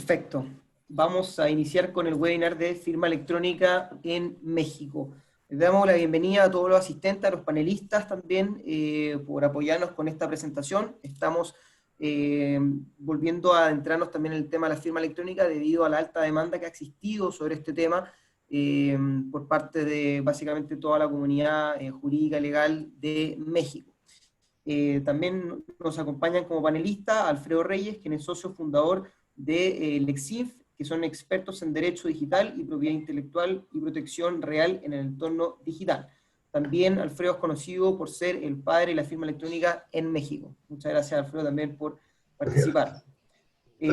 Perfecto. Vamos a iniciar con el webinar de firma electrónica en México. Les damos la bienvenida a todos los asistentes, a los panelistas también, por apoyarnos con esta presentación. Estamos volviendo a adentrarnos también en el tema de la firma electrónica debido a la alta demanda que ha existido sobre este tema por parte de básicamente toda la comunidad jurídica y legal de México. También nos acompañan como panelista Alfredo Reyes, quien es socio fundador de Lexinf, que son expertos en derecho digital y propiedad intelectual y protección real en el entorno digital. También Alfredo es conocido por ser el padre de la firma electrónica en México. Muchas gracias, Alfredo, también por participar.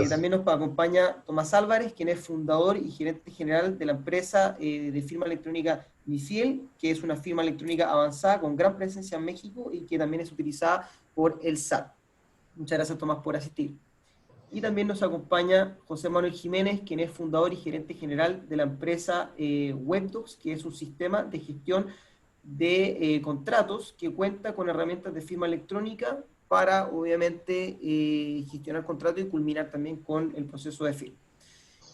También nos acompaña Tomás Álvarez, quien es fundador y gerente general de la empresa de firma electrónica Mifiel, que es una firma electrónica avanzada con gran presencia en México y que también es utilizada por el SAT. Muchas gracias, Tomás, por asistir. Y también nos acompaña José Manuel Jiménez, quien es fundador y gerente general de la empresa Webdocs, que es un sistema de gestión de contratos que cuenta con herramientas de firma electrónica para, obviamente, gestionar contratos y culminar también con el proceso de firma.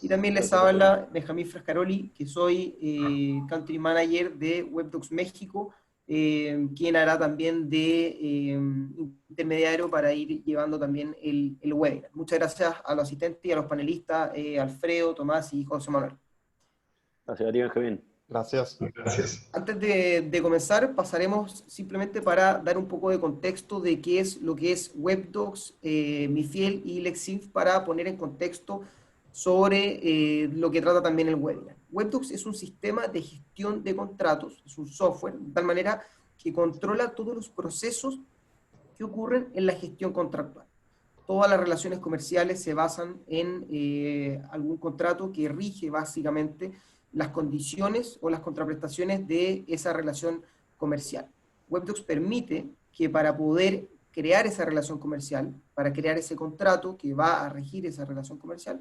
Y también les habla Benjamín Frascaroli, que soy Country Manager de Webdocs México, quien hará también de intermediario para ir llevando también el webinar. Muchas gracias a los asistentes y a los panelistas, Alfredo, Tomás y José Manuel. Gracias a ti, Benjamín. Gracias. Gracias. Antes de comenzar, pasaremos simplemente para dar un poco de contexto de qué es lo que es Webdocs, Mifiel y Lexinf, para poner en contexto sobre lo que trata también el webinar. Webdocs es un sistema de gestión de contratos, es un software, de tal manera que controla todos los procesos que ocurren en la gestión contractual. Todas las relaciones comerciales se basan en algún contrato que rige básicamente las condiciones o las contraprestaciones de esa relación comercial. Webdocs permite que para poder crear esa relación comercial, para crear ese contrato que va a regir esa relación comercial,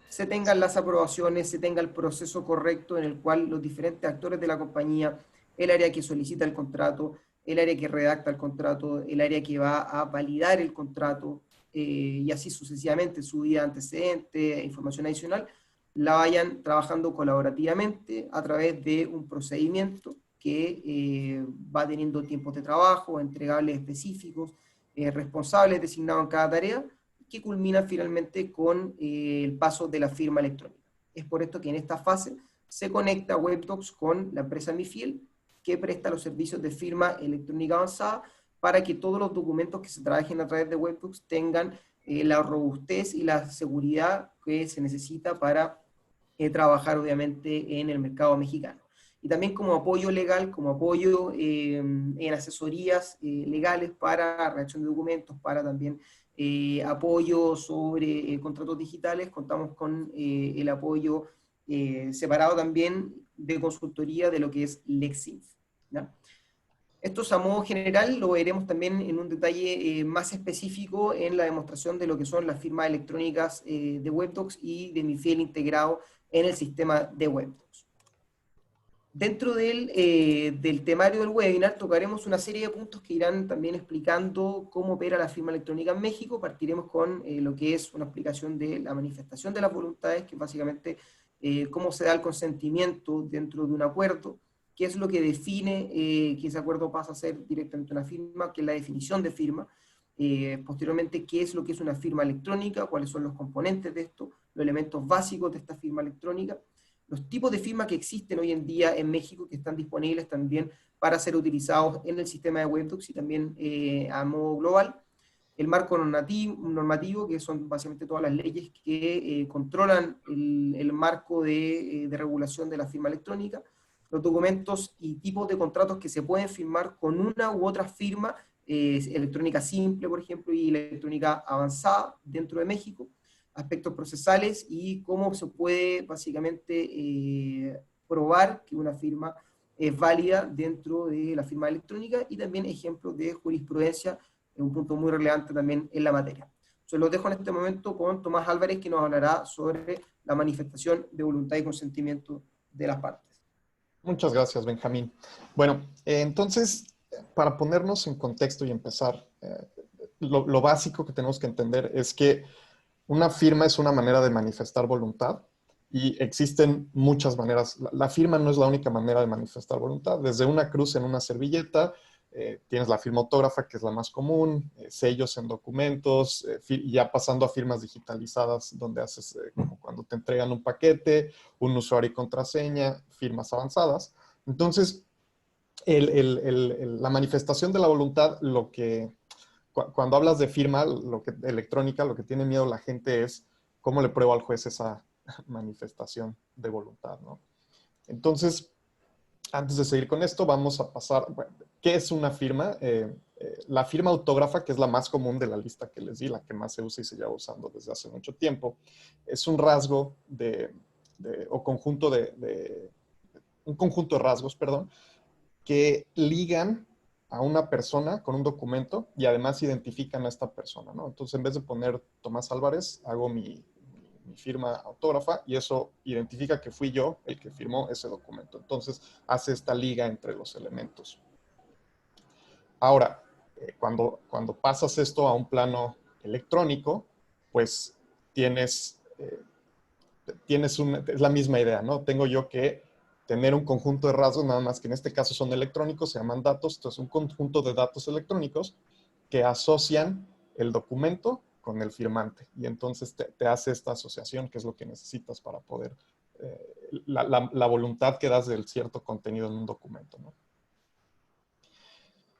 se tengan las aprobaciones, se tenga el proceso correcto en el cual los diferentes actores de la compañía, el área que solicita el contrato, el área que redacta el contrato, el área que va a validar el contrato, y así sucesivamente, subida de antecedentes, información adicional, la vayan trabajando colaborativamente a través de un procedimiento que va teniendo tiempos de trabajo, entregables específicos, responsables designados en cada tarea, que culmina finalmente con el paso de la firma electrónica. Es por esto que en esta fase se conecta Webdocs con la empresa Mifiel, que presta los servicios de firma electrónica avanzada para que todos los documentos que se trabajen a través de Webdocs tengan la robustez y la seguridad que se necesita para trabajar obviamente en el mercado mexicano. Y también como apoyo legal, como apoyo en asesorías legales para redacción de documentos, para también apoyo sobre contratos digitales, contamos con el apoyo separado también de consultoría de lo que es Lexinf, ¿ya? Esto a modo general lo veremos también en un detalle más específico en la demostración de lo que son las firmas electrónicas de Webdocs y de Mifiel integrado en el sistema de Webdocs. Dentro del temario del webinar tocaremos una serie de puntos que irán también explicando cómo opera la firma electrónica en México. Partiremos con lo que es una explicación de la manifestación de las voluntades, que básicamente cómo se da el consentimiento dentro de un acuerdo, qué es lo que define que ese acuerdo pasa a ser directamente una firma, qué es la definición de firma, posteriormente qué es lo que es una firma electrónica, cuáles son los componentes de esto, los elementos básicos de esta firma electrónica, los tipos de firma que existen hoy en día en México que están disponibles también para ser utilizados en el sistema de Webdocs y también a modo global, el marco normativo, que son básicamente todas las leyes que controlan el marco de regulación de la firma electrónica, los documentos y tipos de contratos que se pueden firmar con una u otra firma, electrónica simple, por ejemplo, y electrónica avanzada dentro de México, aspectos procesales y cómo se puede básicamente probar que una firma es válida dentro de la firma electrónica, y también ejemplos de jurisprudencia, un punto muy relevante también en la materia. Se los dejo en este momento con Tomás Álvarez, que nos hablará sobre la manifestación de voluntad y consentimiento de las partes. Muchas gracias, Benjamín. Bueno, entonces, para ponernos en contexto y empezar, lo básico que tenemos que entender es que una firma es una manera de manifestar voluntad y existen muchas maneras. La firma no es la única manera de manifestar voluntad. Desde una cruz en una servilleta, tienes la firma autógrafa, que es la más común, sellos en documentos, ya pasando a firmas digitalizadas, donde haces, como cuando te entregan un paquete, un usuario y contraseña, firmas avanzadas. Entonces, la manifestación de la voluntad, cuando hablas de firma electrónica, lo que tiene miedo la gente es cómo le pruebo al juez esa manifestación de voluntad, ¿no? Entonces, antes de seguir con esto, vamos a pasar, bueno, ¿qué es una firma? La firma autógrafa, que es la más común de la lista que les di, la que más se usa y se lleva usando desde hace mucho tiempo, es un rasgo o conjunto un conjunto de rasgos, perdón, que ligan a una persona con un documento y además identifican a esta persona, ¿no? Entonces, en vez de poner Tomás Álvarez, hago mi firma autógrafa y eso identifica que fui yo el que firmó ese documento. Entonces, hace esta liga entre los elementos. Ahora, cuando pasas esto a un plano electrónico, pues es la misma idea, ¿no? Tengo yo que tener un conjunto de rasgos, nada más que en este caso son electrónicos, se llaman datos, entonces un conjunto de datos electrónicos que asocian el documento con el firmante. Y entonces te hace esta asociación, que es lo que necesitas para poder, la voluntad que das del cierto contenido en un documento, ¿no?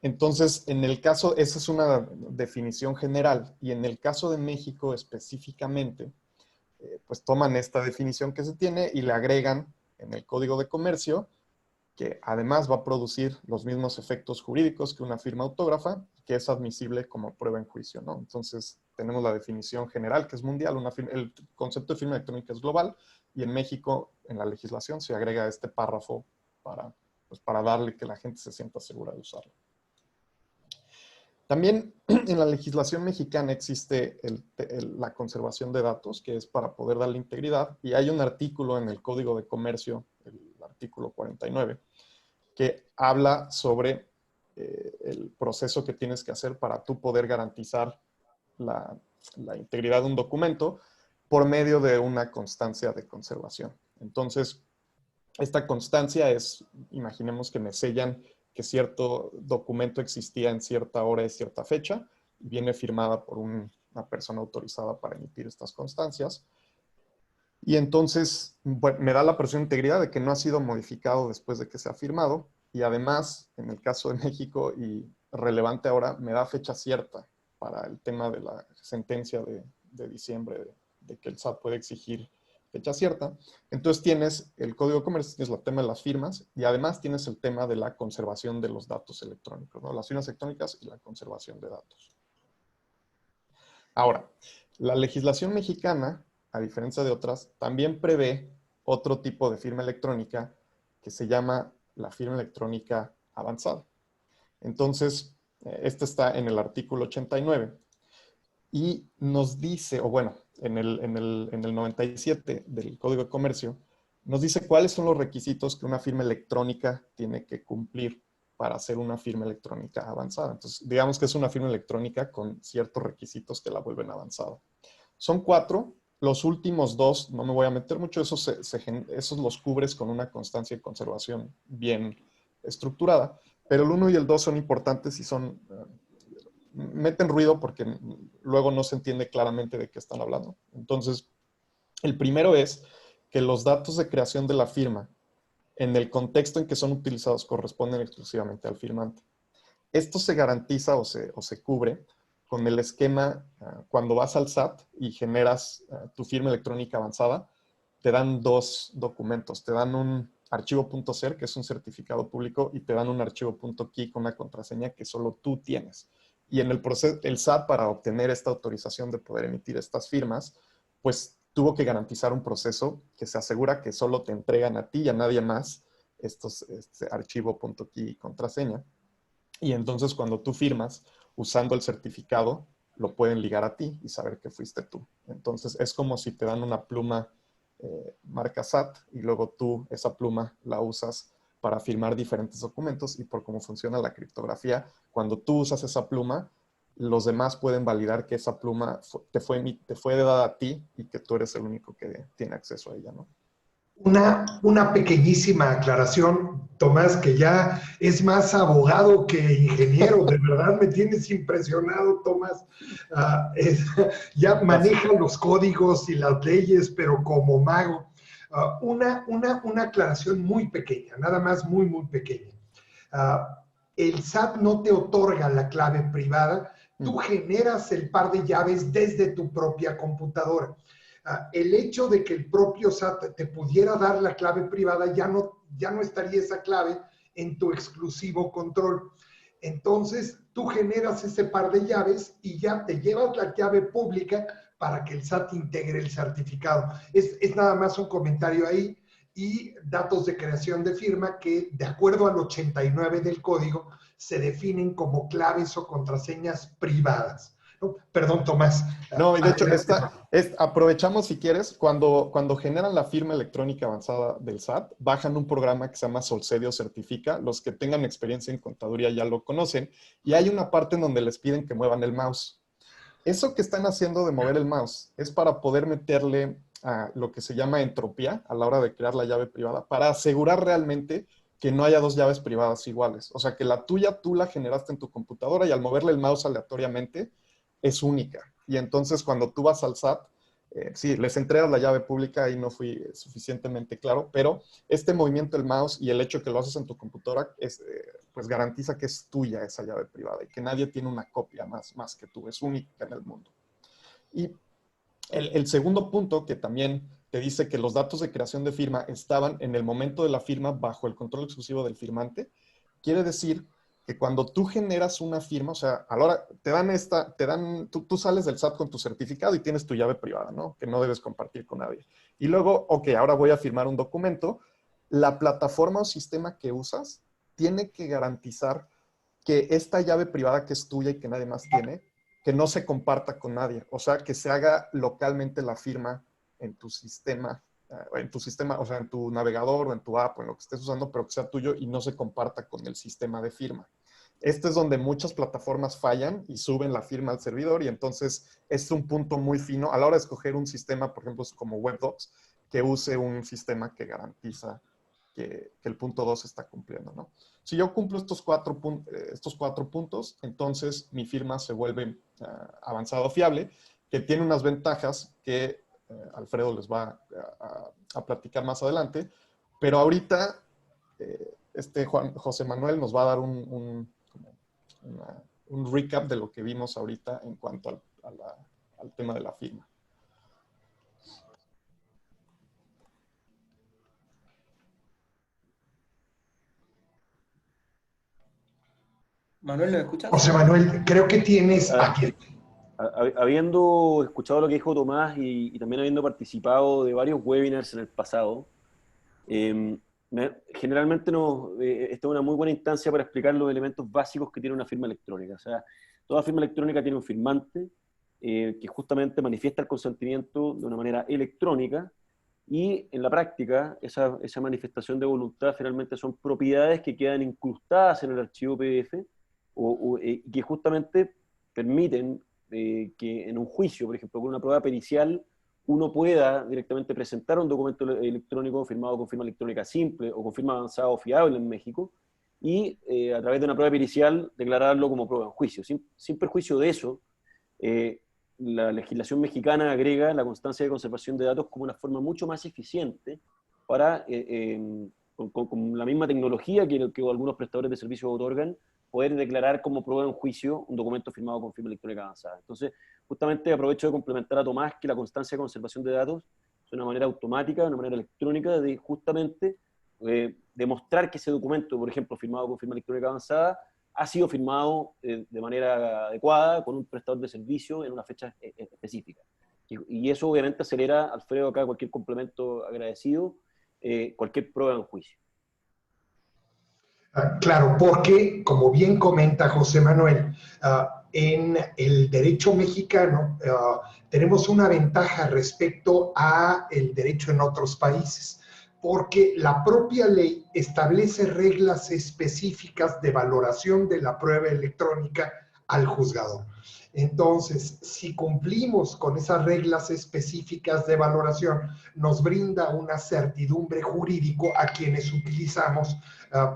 Entonces, en el caso, esa es una definición general, y en el caso de México específicamente, pues toman esta definición que se tiene y le agregan en el Código de Comercio, que además va a producir los mismos efectos jurídicos que una firma autógrafa, que es admisible como prueba en juicio, ¿no? Entonces, tenemos la definición general, que es mundial, el concepto de firma electrónica es global, y en México, en la legislación, se agrega este párrafo para darle que la gente se sienta segura de usarlo. También en la legislación mexicana existe la conservación de datos, que es para poder darle integridad, y hay un artículo en el Código de Comercio, el artículo 49, que habla sobre el proceso que tienes que hacer para tú poder garantizar la integridad de un documento por medio de una constancia de conservación. Entonces, esta constancia es, imaginemos que me sellan que cierto documento existía en cierta hora y cierta fecha, y viene firmada por una persona autorizada para emitir estas constancias. Y entonces, bueno, me da la presión de integridad de que no ha sido modificado después de que se ha firmado. Y además, en el caso de México, y relevante ahora, me da fecha cierta para el tema de la sentencia de diciembre, de que el SAT puede exigir fecha cierta. Entonces tienes el Código de Comercio, tienes el tema de las firmas y además tienes el tema de la conservación de los datos electrónicos, ¿no? Las firmas electrónicas y la conservación de datos. Ahora, la legislación mexicana, a diferencia de otras, también prevé otro tipo de firma electrónica que se llama la firma electrónica avanzada. Entonces, esta está en el artículo 89 y nos dice, o bueno, en el 97 del Código de Comercio, nos dice cuáles son los requisitos que una firma electrónica tiene que cumplir para hacer una firma electrónica avanzada. Entonces, digamos que es una firma electrónica con ciertos requisitos que la vuelven avanzada. Son 4. Los últimos 2, no me voy a meter mucho, esos los cubres con una constancia de conservación bien estructurada, pero el 1 y el 2 son importantes y meten ruido porque luego no se entiende claramente de qué están hablando. Entonces, el primero es que los datos de creación de la firma en el contexto en que son utilizados corresponden exclusivamente al firmante. Esto se garantiza o se cubre con el esquema cuando vas al SAT y generas tu firma electrónica avanzada, te dan 2 documentos. Te dan un archivo .cer, que es un certificado público, y te dan un archivo .key con una contraseña que solo tú tienes. Y en el proceso, el SAT, para obtener esta autorización de poder emitir estas firmas, pues tuvo que garantizar un proceso que se asegura que solo te entregan a ti y a nadie más este archivo .key y contraseña. Y entonces cuando tú firmas usando el certificado, lo pueden ligar a ti y saber que fuiste tú. Entonces es como si te dan una pluma marca SAT y luego tú esa pluma la usas para firmar diferentes documentos, y por cómo funciona la criptografía, cuando tú usas esa pluma, los demás pueden validar que esa pluma te fue dada a ti y que tú eres el único que tiene acceso a ella, ¿no? Una pequeñísima aclaración, Tomás, que ya es más abogado que ingeniero. De verdad me tienes impresionado, Tomás. Ya maneja los códigos y las leyes, pero como mago. Una aclaración muy pequeña, nada más muy, muy pequeña. El SAT no te otorga la clave privada, tú generas el par de llaves desde tu propia computadora. El hecho de que el propio SAT te pudiera dar la clave privada, ya no estaría esa clave en tu exclusivo control. Entonces, tú generas ese par de llaves y ya te llevas la llave pública para que el SAT integre el certificado. Es nada más un comentario ahí. Y datos de creación de firma que, de acuerdo al 89 del código, se definen como claves o contraseñas privadas. ¿No? Perdón, Tomás. No, y de hecho, aprovechamos, si quieres, cuando generan la firma electrónica avanzada del SAT, bajan un programa que se llama Solsedio Certifica. Los que tengan experiencia en contaduría ya lo conocen. Y hay una parte en donde les piden que muevan el mouse. Eso que están haciendo de mover el mouse es para poder meterle a lo que se llama entropía a la hora de crear la llave privada, para asegurar realmente que no haya dos llaves privadas iguales. O sea, que la tuya tú la generaste en tu computadora y al moverle el mouse aleatoriamente es única. Y entonces cuando tú vas al SAT, sí, les entregas la llave pública y no fui suficientemente claro, pero este movimiento del mouse y el hecho de que lo haces en tu computadora pues garantiza que es tuya esa llave privada y que nadie tiene una copia más que tú, es única en el mundo. Y el segundo punto, que también te dice que los datos de creación de firma estaban en el momento de la firma bajo el control exclusivo del firmante, quiere decir que cuando tú generas una firma, o sea, a la hora tú sales del SAT con tu certificado y tienes tu llave privada, ¿no? Que no debes compartir con nadie. Y luego, ok, ahora voy a firmar un documento. La plataforma o sistema que usas tiene que garantizar que esta llave privada que es tuya y que nadie más tiene, que no se comparta con nadie. O sea, que se haga localmente la firma en tu sistema, o sea, en tu navegador o en tu app o en lo que estés usando, pero que sea tuyo y no se comparta con el sistema de firma. Este es donde muchas plataformas fallan y suben la firma al servidor y entonces es un punto muy fino a la hora de escoger un sistema, por ejemplo, como WebDocs, que use un sistema que garantiza que el punto 2 está cumpliendo, ¿no? Si yo cumplo estos cuatro puntos, entonces mi firma se vuelve avanzado fiable, que tiene unas ventajas que Alfredo les va a platicar más adelante, pero ahorita José Manuel nos va a dar un recap de lo que vimos ahorita en cuanto al tema de la firma. Manuel, ¿lo escuchas? José Manuel, creo que tienes aquí. Habiendo escuchado lo que dijo Tomás y también habiendo participado de varios webinars en el pasado, generalmente esta es una muy buena instancia para explicar los elementos básicos que tiene una firma electrónica. O sea, toda firma electrónica tiene un firmante que justamente manifiesta el consentimiento de una manera electrónica y en la práctica esa manifestación de voluntad finalmente son propiedades que quedan incrustadas en el archivo PDF que justamente permiten que en un juicio, por ejemplo, con una prueba pericial, uno pueda directamente presentar un documento electrónico firmado con firma electrónica simple o con firma avanzada o fiable en México y a través de una prueba pericial declararlo como prueba en juicio. Sin perjuicio de eso, la legislación mexicana agrega la constancia de conservación de datos como una forma mucho más eficiente para, con la misma tecnología que algunos prestadores de servicios otorgan, poder declarar como prueba en juicio un documento firmado con firma electrónica avanzada. Entonces, justamente aprovecho de complementar a Tomás que la constancia de conservación de datos es una manera automática, una manera electrónica de justamente demostrar que ese documento, por ejemplo, firmado con firma electrónica avanzada, ha sido firmado de manera adecuada con un prestador de servicio en una fecha específica. Y eso obviamente acelera, Alfredo, acá cualquier complemento agradecido, cualquier prueba en juicio. Claro, porque, como bien comenta José Manuel, en el derecho mexicano tenemos una ventaja respecto a el derecho en otros países, porque la propia ley establece reglas específicas de valoración de la prueba electrónica al juzgador. Entonces, si cumplimos con esas reglas específicas de valoración, nos brinda una certidumbre jurídico a quienes utilizamos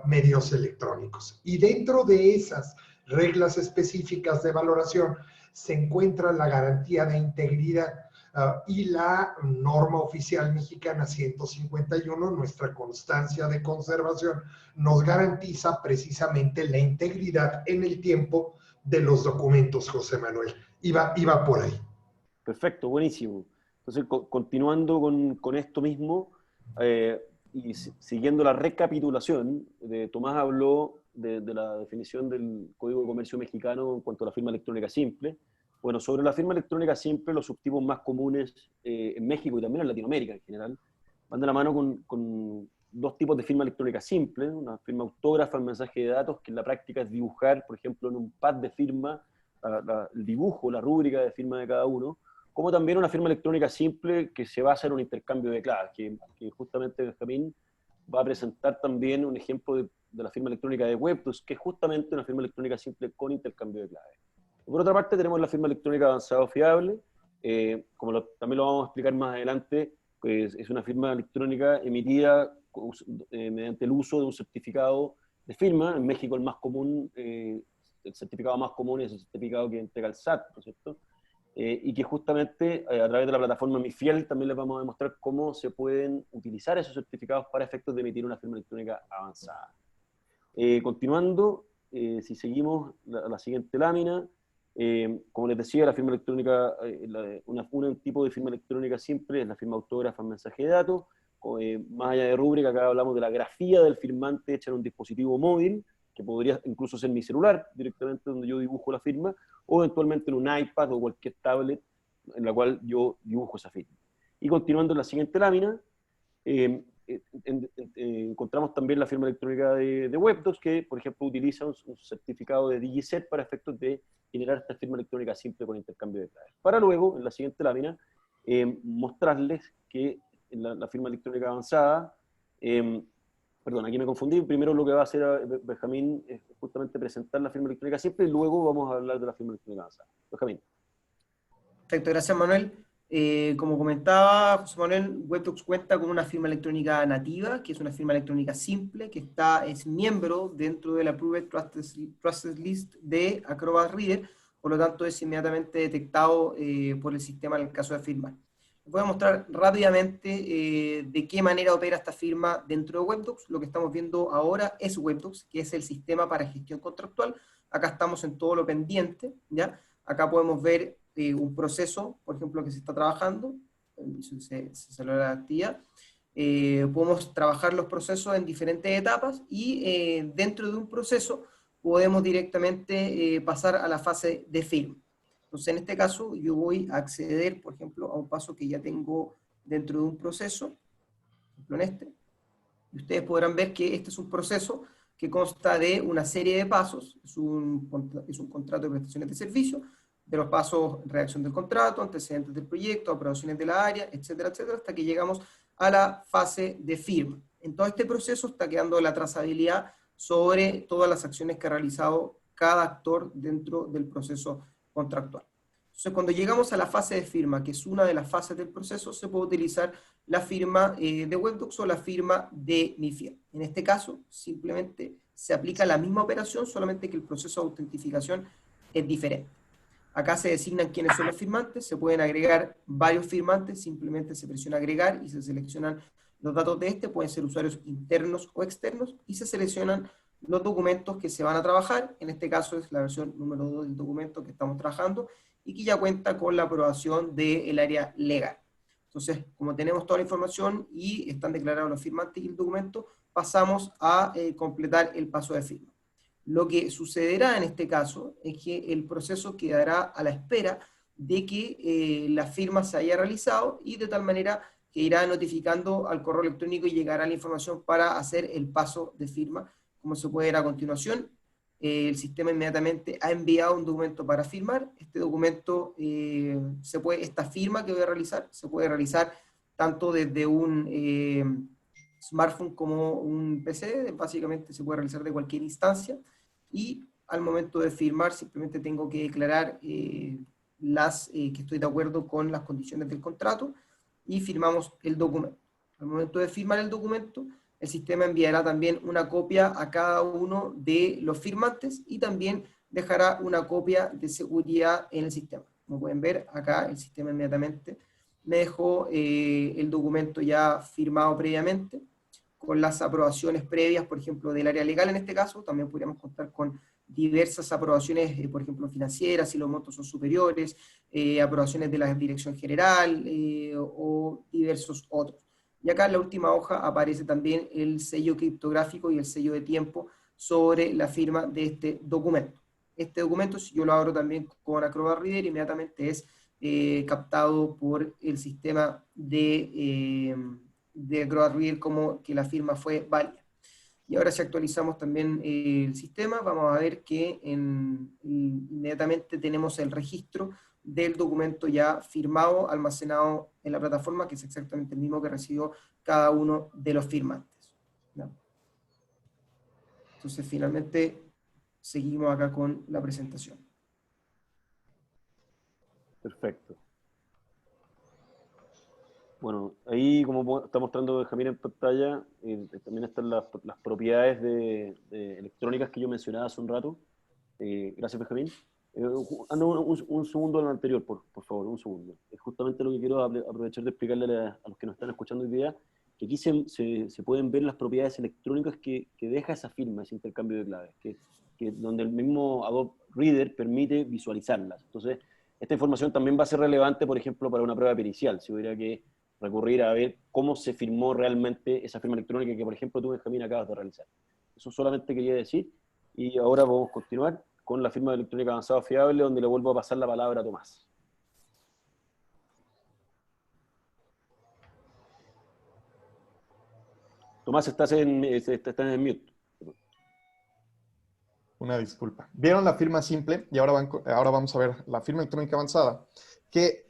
medios electrónicos. Y dentro de esas reglas específicas de valoración se encuentra la garantía de integridad y la norma oficial mexicana 151, nuestra constancia de conservación, nos garantiza precisamente la integridad en el tiempo de los documentos, José Manuel. Iba por ahí. Perfecto, buenísimo. Entonces, continuando con esto mismo, y siguiendo la recapitulación, Tomás habló de la definición del Código de Comercio mexicano en cuanto a la firma electrónica simple. Bueno, sobre la firma electrónica simple, los subtipos más comunes en México y también en Latinoamérica en general, van de la mano con dos tipos de firma electrónica simple, una firma autógrafa en mensaje de datos, que en la práctica es dibujar, por ejemplo, en un pad de firma, el dibujo, la rúbrica de firma de cada uno, como también una firma electrónica simple que se basa en un intercambio de claves, que justamente Benjamín va a presentar también un ejemplo de la firma electrónica de WebDocs, que es justamente una firma electrónica simple con intercambio de claves. Por otra parte, tenemos la firma electrónica avanzada o fiable, también lo vamos a explicar más adelante, pues es una firma electrónica emitida mediante el uso de un certificado de firma. En México el más común, el certificado más común es el certificado que entrega el SAT, ¿no es cierto? Y que justamente a través de la plataforma MiFiel también les vamos a demostrar cómo se pueden utilizar esos certificados para efectos de emitir una firma electrónica avanzada. Continuando, si seguimos la siguiente lámina, como les decía, la firma electrónica, un tipo de firma electrónica simple es la firma autógrafa en mensaje de datos. Más allá de rúbrica, acá hablamos de la grafía del firmante hecha en un dispositivo móvil, que podría incluso ser mi celular, directamente donde yo dibujo la firma, o eventualmente en un iPad o cualquier tablet en la cual yo dibujo esa firma. Y continuando en la siguiente lámina, encontramos también la firma electrónica de WebDocs, que, por ejemplo, utiliza un certificado de DigiSet para efectos de generar esta firma electrónica simple con intercambio de claves. Para luego, en la siguiente lámina, mostrarles que la firma electrónica avanzada, perdón, aquí me confundí. Primero lo que va a hacer Benjamín es justamente presentar la firma electrónica simple y luego vamos a hablar de la firma electrónica avanzada. Benjamín. Perfecto, gracias Manuel. Como comentaba José Manuel, WebDocs cuenta con una firma electrónica nativa, que es una firma electrónica simple, que es miembro dentro de la Approved Trusted List de Acrobat Reader, por lo tanto es inmediatamente detectado por el sistema en el caso de firmar. Les voy a mostrar rápidamente de qué manera opera esta firma dentro de WebDocs. Lo que estamos viendo ahora es WebDocs, que es el sistema para gestión contractual. Acá estamos en todo lo pendiente, ¿ya? Acá podemos ver un proceso, por ejemplo, que se está trabajando, se salió la actividad. Podemos trabajar los procesos en diferentes etapas y dentro de un proceso podemos directamente pasar a la fase de firma. Entonces, en este caso, yo voy a acceder, por ejemplo, a un paso que ya tengo dentro de un proceso, por ejemplo, en este, y ustedes podrán ver que este es un proceso que consta de una serie de pasos, es un contrato de prestaciones de servicio, de los pasos, redacción del contrato, antecedentes del proyecto, aprobaciones de la área, etcétera, etcétera, hasta que llegamos a la fase de firma. En todo este proceso está quedando la trazabilidad sobre todas las acciones que ha realizado cada actor dentro del proceso contractual. Entonces, cuando llegamos a la fase de firma, que es una de las fases del proceso, se puede utilizar la firma de WebDocs o la firma de MiFiel. En este caso, simplemente se aplica la misma operación, solamente que el proceso de autentificación es diferente. Acá se designan quiénes son los firmantes, se pueden agregar varios firmantes, simplemente se presiona agregar y se seleccionan los datos de este, pueden ser usuarios internos o externos, y se seleccionan los documentos que se van a trabajar. En este caso es la versión número 2 del documento que estamos trabajando y que ya cuenta con la aprobación del área legal. Entonces, como tenemos toda la información y están declarados los firmantes y el documento, pasamos a completar el paso de firma. Lo que sucederá en este caso es que el proceso quedará a la espera de que la firma se haya realizado y de tal manera que irá notificando al correo electrónico y llegará la información para hacer el paso de firma. Como se puede ver a continuación, el sistema inmediatamente ha enviado un documento para firmar. Este documento, esta firma que voy a realizar, se puede realizar tanto desde un smartphone como un PC, básicamente se puede realizar de cualquier instancia, y al momento de firmar simplemente tengo que declarar que estoy de acuerdo con las condiciones del contrato y firmamos el documento. Al momento de firmar el documento, el sistema enviará también una copia a cada uno de los firmantes y también dejará una copia de seguridad en el sistema. Como pueden ver, acá el sistema inmediatamente me dejó el documento ya firmado previamente, con las aprobaciones previas, por ejemplo, del área legal en este caso. También podríamos contar con diversas aprobaciones, por ejemplo, financieras, si los montos son superiores, aprobaciones de la dirección general o diversos otros. Y acá en la última hoja aparece también el sello criptográfico y el sello de tiempo sobre la firma de este documento. Este documento, si yo lo abro también con Acrobat Reader, inmediatamente es captado por el sistema de Acrobat Reader como que la firma fue válida. Y ahora si actualizamos también el sistema, vamos a ver que inmediatamente tenemos el registro del documento ya firmado, almacenado en la plataforma, que es exactamente el mismo que recibió cada uno de los firmantes, ¿no? Entonces finalmente seguimos acá con la presentación. Perfecto. Bueno, ahí como está mostrando Benjamín en pantalla, también están las propiedades electrónicas que yo mencionaba hace un rato. Gracias, Benjamín. Anda un segundo a lo anterior, por favor, un segundo. Es justamente lo que quiero aprovechar de explicarle a los que nos están escuchando hoy día, que aquí se pueden ver las propiedades electrónicas que deja esa firma, ese intercambio de claves, donde el mismo Adobe Reader permite visualizarlas. Entonces, esta información también va a ser relevante, por ejemplo, para una prueba pericial, si hubiera que recurrir a ver cómo se firmó realmente esa firma electrónica que, por ejemplo, tú, Benjamín, acabas de realizar. Eso solamente quería decir, y ahora vamos a continuar con la firma electrónica avanzada fiable, donde le vuelvo a pasar la palabra a Tomás. Tomás, estás en mute. Una disculpa. Vieron la firma simple y ahora vamos a ver la firma electrónica avanzada, que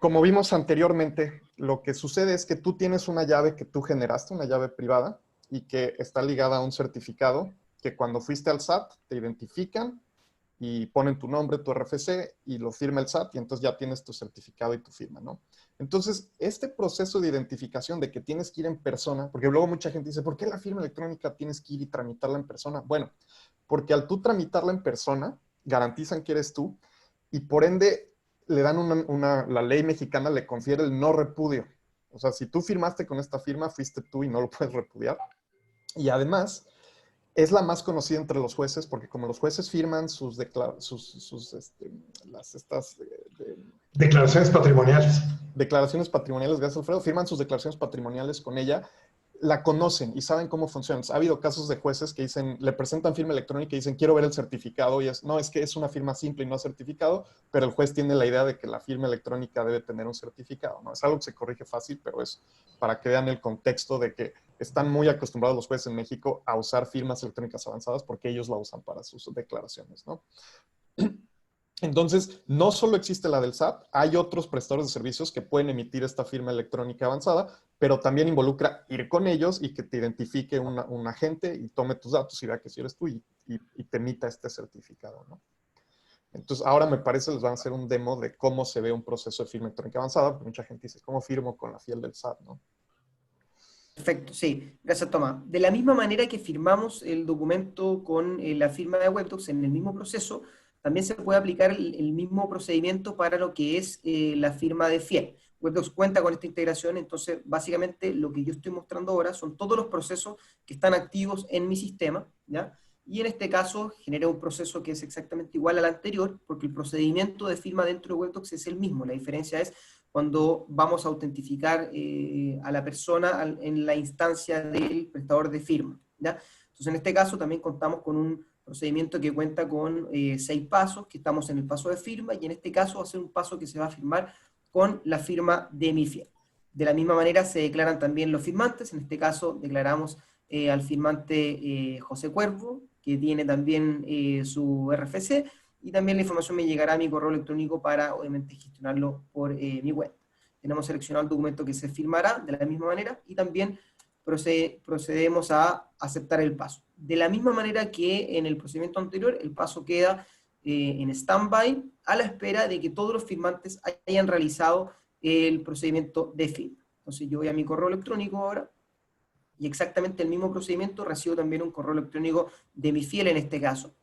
como vimos anteriormente, lo que sucede es que tú tienes una llave que tú generaste, una llave privada, y que está ligada a un certificado que cuando fuiste al SAT te identifican y ponen tu nombre, tu RFC, y lo firma el SAT, y entonces ya tienes tu certificado y tu firma, ¿no? Entonces, este proceso de identificación de que tienes que ir en persona, porque luego mucha gente dice, ¿por qué la firma electrónica tienes que ir y tramitarla en persona? Bueno, porque al tú tramitarla en persona, garantizan que eres tú, y por ende le dan la ley mexicana le confiere el no repudio. O sea, si tú firmaste con esta firma, fuiste tú y no lo puedes repudiar. Y además, es la más conocida entre los jueces, porque como los jueces firman declaraciones patrimoniales. Declaraciones patrimoniales, gracias Alfredo, firman sus declaraciones patrimoniales con ella, la conocen y saben cómo funciona. Ha habido casos de jueces que dicen, le presentan firma electrónica y dicen, quiero ver el certificado, y no, es que es una firma simple y no certificado, pero el juez tiene la idea de que la firma electrónica debe tener un certificado, ¿no? Es algo que se corrige fácil, pero es para que vean el contexto de que están muy acostumbrados los jueces en México a usar firmas electrónicas avanzadas porque ellos la usan para sus declaraciones, ¿no? Entonces, no solo existe la del SAT, hay otros prestadores de servicios que pueden emitir esta firma electrónica avanzada, pero también involucra ir con ellos y que te identifique un agente y tome tus datos y vea que si eres tú y te emita este certificado, ¿no? Entonces, ahora me parece les van a hacer un demo de cómo se ve un proceso de firma electrónica avanzada, porque mucha gente dice, ¿cómo firmo con la fiel del SAT, no? Perfecto, sí. Gracias, Tomás. De la misma manera que firmamos el documento con la firma de WebDocs en el mismo proceso, también se puede aplicar el mismo procedimiento para lo que es la firma de fiel. WebDocs cuenta con esta integración, entonces básicamente lo que yo estoy mostrando ahora son todos los procesos que están activos en mi sistema, ¿ya? Y en este caso generé un proceso que es exactamente igual al anterior, porque el procedimiento de firma dentro de WebDocs es el mismo. La diferencia es cuando vamos a autentificar a la persona en la instancia del prestador de firma, ¿ya? Entonces en este caso también contamos con un procedimiento que cuenta con 6 pasos, que estamos en el paso de firma, y en este caso va a ser un paso que se va a firmar con la firma de mi fiel. De la misma manera se declaran también los firmantes, en este caso declaramos al firmante José Cuervo, que tiene también su RFC, y también la información me llegará a mi correo electrónico para, obviamente, gestionarlo por mi web. Tenemos seleccionado el documento que se firmará de la misma manera, y también procedemos a aceptar el paso. De la misma manera que en el procedimiento anterior, el paso queda en stand-by a la espera de que todos los firmantes hayan realizado el procedimiento de firma. Entonces yo voy a mi correo electrónico ahora, y exactamente el mismo procedimiento recibo también un correo electrónico de mi fiel en este caso,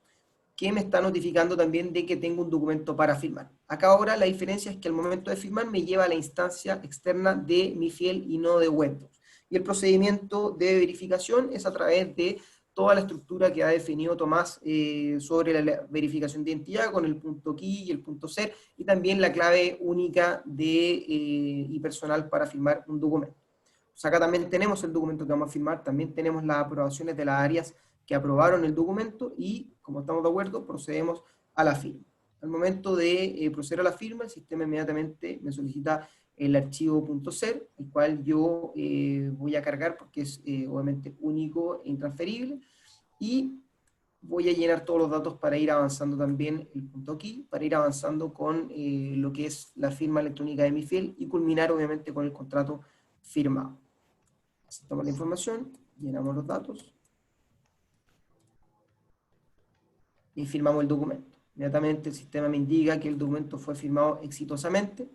que me está notificando también de que tengo un documento para firmar. Acá ahora la diferencia es que al momento de firmar me lleva a la instancia externa de mi fiel y no de Webdocs. Y el procedimiento de verificación es a través de toda la estructura que ha definido Tomás sobre la verificación de identidad con el punto key y el punto ser, y también la clave única y personal para firmar un documento. O sea, acá también tenemos el documento que vamos a firmar, también tenemos las aprobaciones de las áreas que aprobaron el documento y, como estamos de acuerdo, procedemos a la firma. Al momento de proceder a la firma, el sistema inmediatamente me solicita el archivo .ser, el cual yo voy a cargar porque es obviamente único e intransferible, y voy a llenar todos los datos para ir avanzando también el punto key, para ir avanzando con lo que es la firma electrónica de mi fiel y culminar obviamente con el contrato firmado. Aceptamos la información, llenamos los datos y firmamos el documento. Inmediatamente el sistema me indica que el documento fue firmado exitosamente.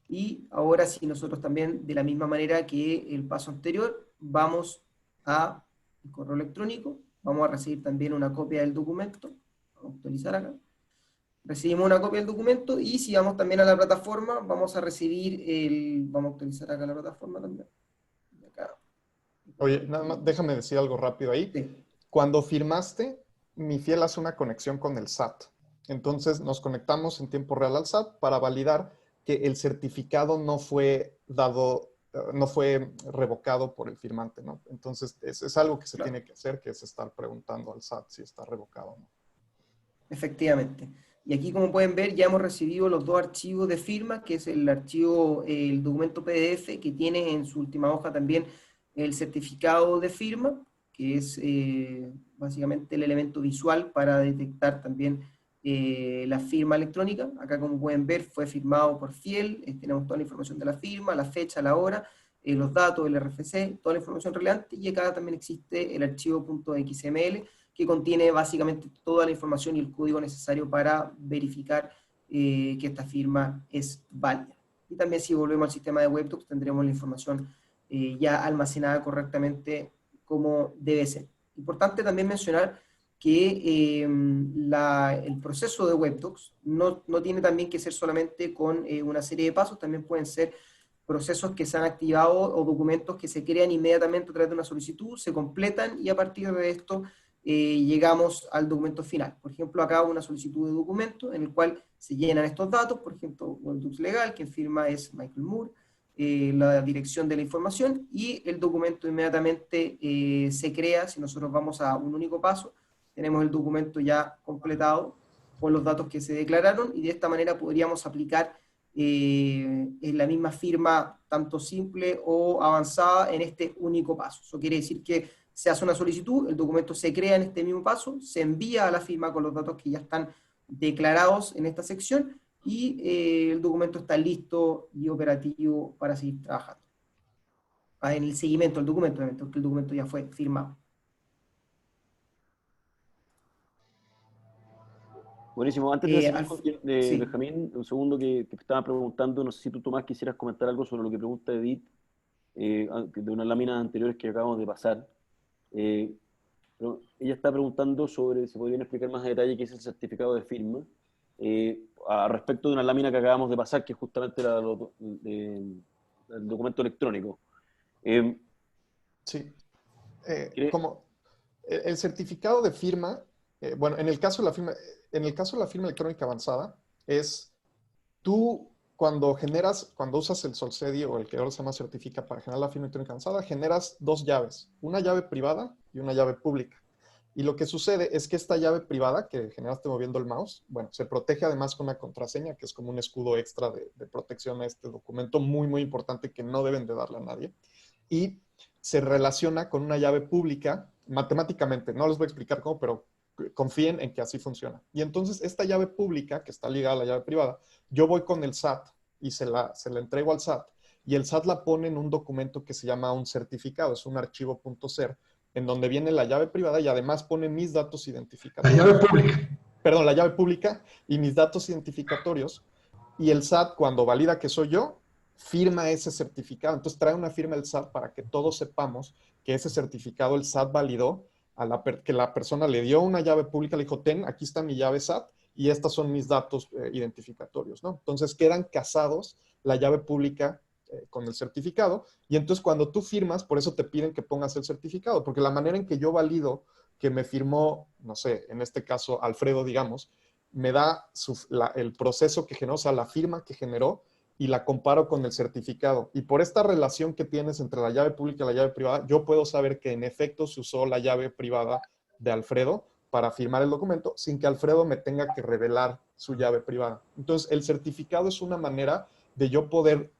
Y ahora sí, nosotros también, de la misma manera que el paso anterior, vamos a el correo electrónico, vamos a recibir también una copia del documento, vamos a actualizar acá, recibimos una copia del documento, y si vamos también a la plataforma, vamos a recibir vamos a actualizar acá la plataforma también. Acá. Oye, nada más, déjame decir algo rápido ahí. Sí. Cuando firmaste, mi fiel hace una conexión con el SAT. Entonces nos conectamos en tiempo real al SAT para validar que el certificado no fue dado, no fue revocado por el firmante, ¿no? Entonces es algo que se tiene que hacer, que es estar preguntando al SAT si está revocado o no. Efectivamente. Y aquí, como pueden ver, ya hemos recibido los dos archivos de firma, que es el archivo, el documento PDF, que tiene en su última hoja también el certificado de firma, que es básicamente el elemento visual para detectar también la firma electrónica. Acá, como pueden ver, fue firmado por fiel, tenemos toda la información de la firma, la fecha, la hora, los datos, el RFC, toda la información relevante, y acá también existe el archivo .xml, que contiene básicamente toda la información y el código necesario para verificar que esta firma es válida. Y también, si volvemos al sistema de Webdocs, tendremos la información ya almacenada correctamente como debe ser. Importante también mencionar que el proceso de Webdocs no tiene también que ser solamente con una serie de pasos, también pueden ser procesos que se han activado o documentos que se crean inmediatamente a través de una solicitud, se completan, y a partir de esto llegamos al documento final. Por ejemplo, acá una solicitud de documento en el cual se llenan estos datos, por ejemplo, Webdocs legal, quien firma es Michael Moore, la dirección de la información, y el documento inmediatamente se crea. Si nosotros vamos a un único paso, tenemos el documento ya completado con los datos que se declararon, y de esta manera podríamos aplicar en la misma firma, tanto simple o avanzada, en este único paso. Eso quiere decir que se hace una solicitud, el documento se crea en este mismo paso, se envía a la firma con los datos que ya están declarados en esta sección, y el documento está listo y operativo para seguir trabajando. En el seguimiento del documento, obviamente, porque el documento ya fue firmado. Buenísimo. Antes de seguir sí. Benjamín, un segundo que estaba preguntando, no sé si tú, Tomás, quisieras comentar algo sobre lo que pregunta Edith, de unas láminas anteriores que acabamos de pasar. Pero ella está preguntando sobre si podrían explicar más a detalle qué es el certificado de firma, a respecto de una lámina que acabamos de pasar, que justamente era el documento electrónico. Sí. Como el certificado de firma, bueno, en el caso de la firma electrónica avanzada, es tú cuando usas el Solcedi, o el que ahora se llama Certifica, para generar la firma electrónica avanzada, generas dos llaves, una llave privada y una llave pública. Y lo que sucede es que esta llave privada que generaste moviendo el mouse, bueno, se protege además con una contraseña, que es como un escudo extra de protección a este documento, muy, muy importante, que no deben de darle a nadie. Y se relaciona con una llave pública matemáticamente. No les voy a explicar cómo, pero confíen en que así funciona. Y entonces esta llave pública, que está ligada a la llave privada, yo voy con el SAT y se la entrego al SAT. y el SAT la pone en un documento que se llama un certificado, es un archivo .cer, en donde viene la llave privada y además pone mis datos La identificatorios. llave pública. Perdón, la llave pública y mis datos identificatorios. Y el SAT, cuando valida que soy yo, firma ese certificado. Entonces trae una firma el SAT para que todos sepamos que ese certificado el SAT validó, que la persona le dio una llave pública, le dijo, ten, aquí está mi llave SAT y estos son mis datos identificatorios, ¿no? Entonces quedan casados la llave pública con el certificado, y entonces cuando tú firmas, por eso te piden que pongas el certificado, porque la manera en que yo valido que me firmó, no sé, en este caso Alfredo, digamos, me da el proceso que generó, o sea, la firma que generó, y la comparo con el certificado. Y por esta relación que tienes entre la llave pública y la llave privada, yo puedo saber que en efecto se usó la llave privada de Alfredo para firmar el documento sin que Alfredo me tenga que revelar su llave privada. Entonces, el certificado es una manera de yo poder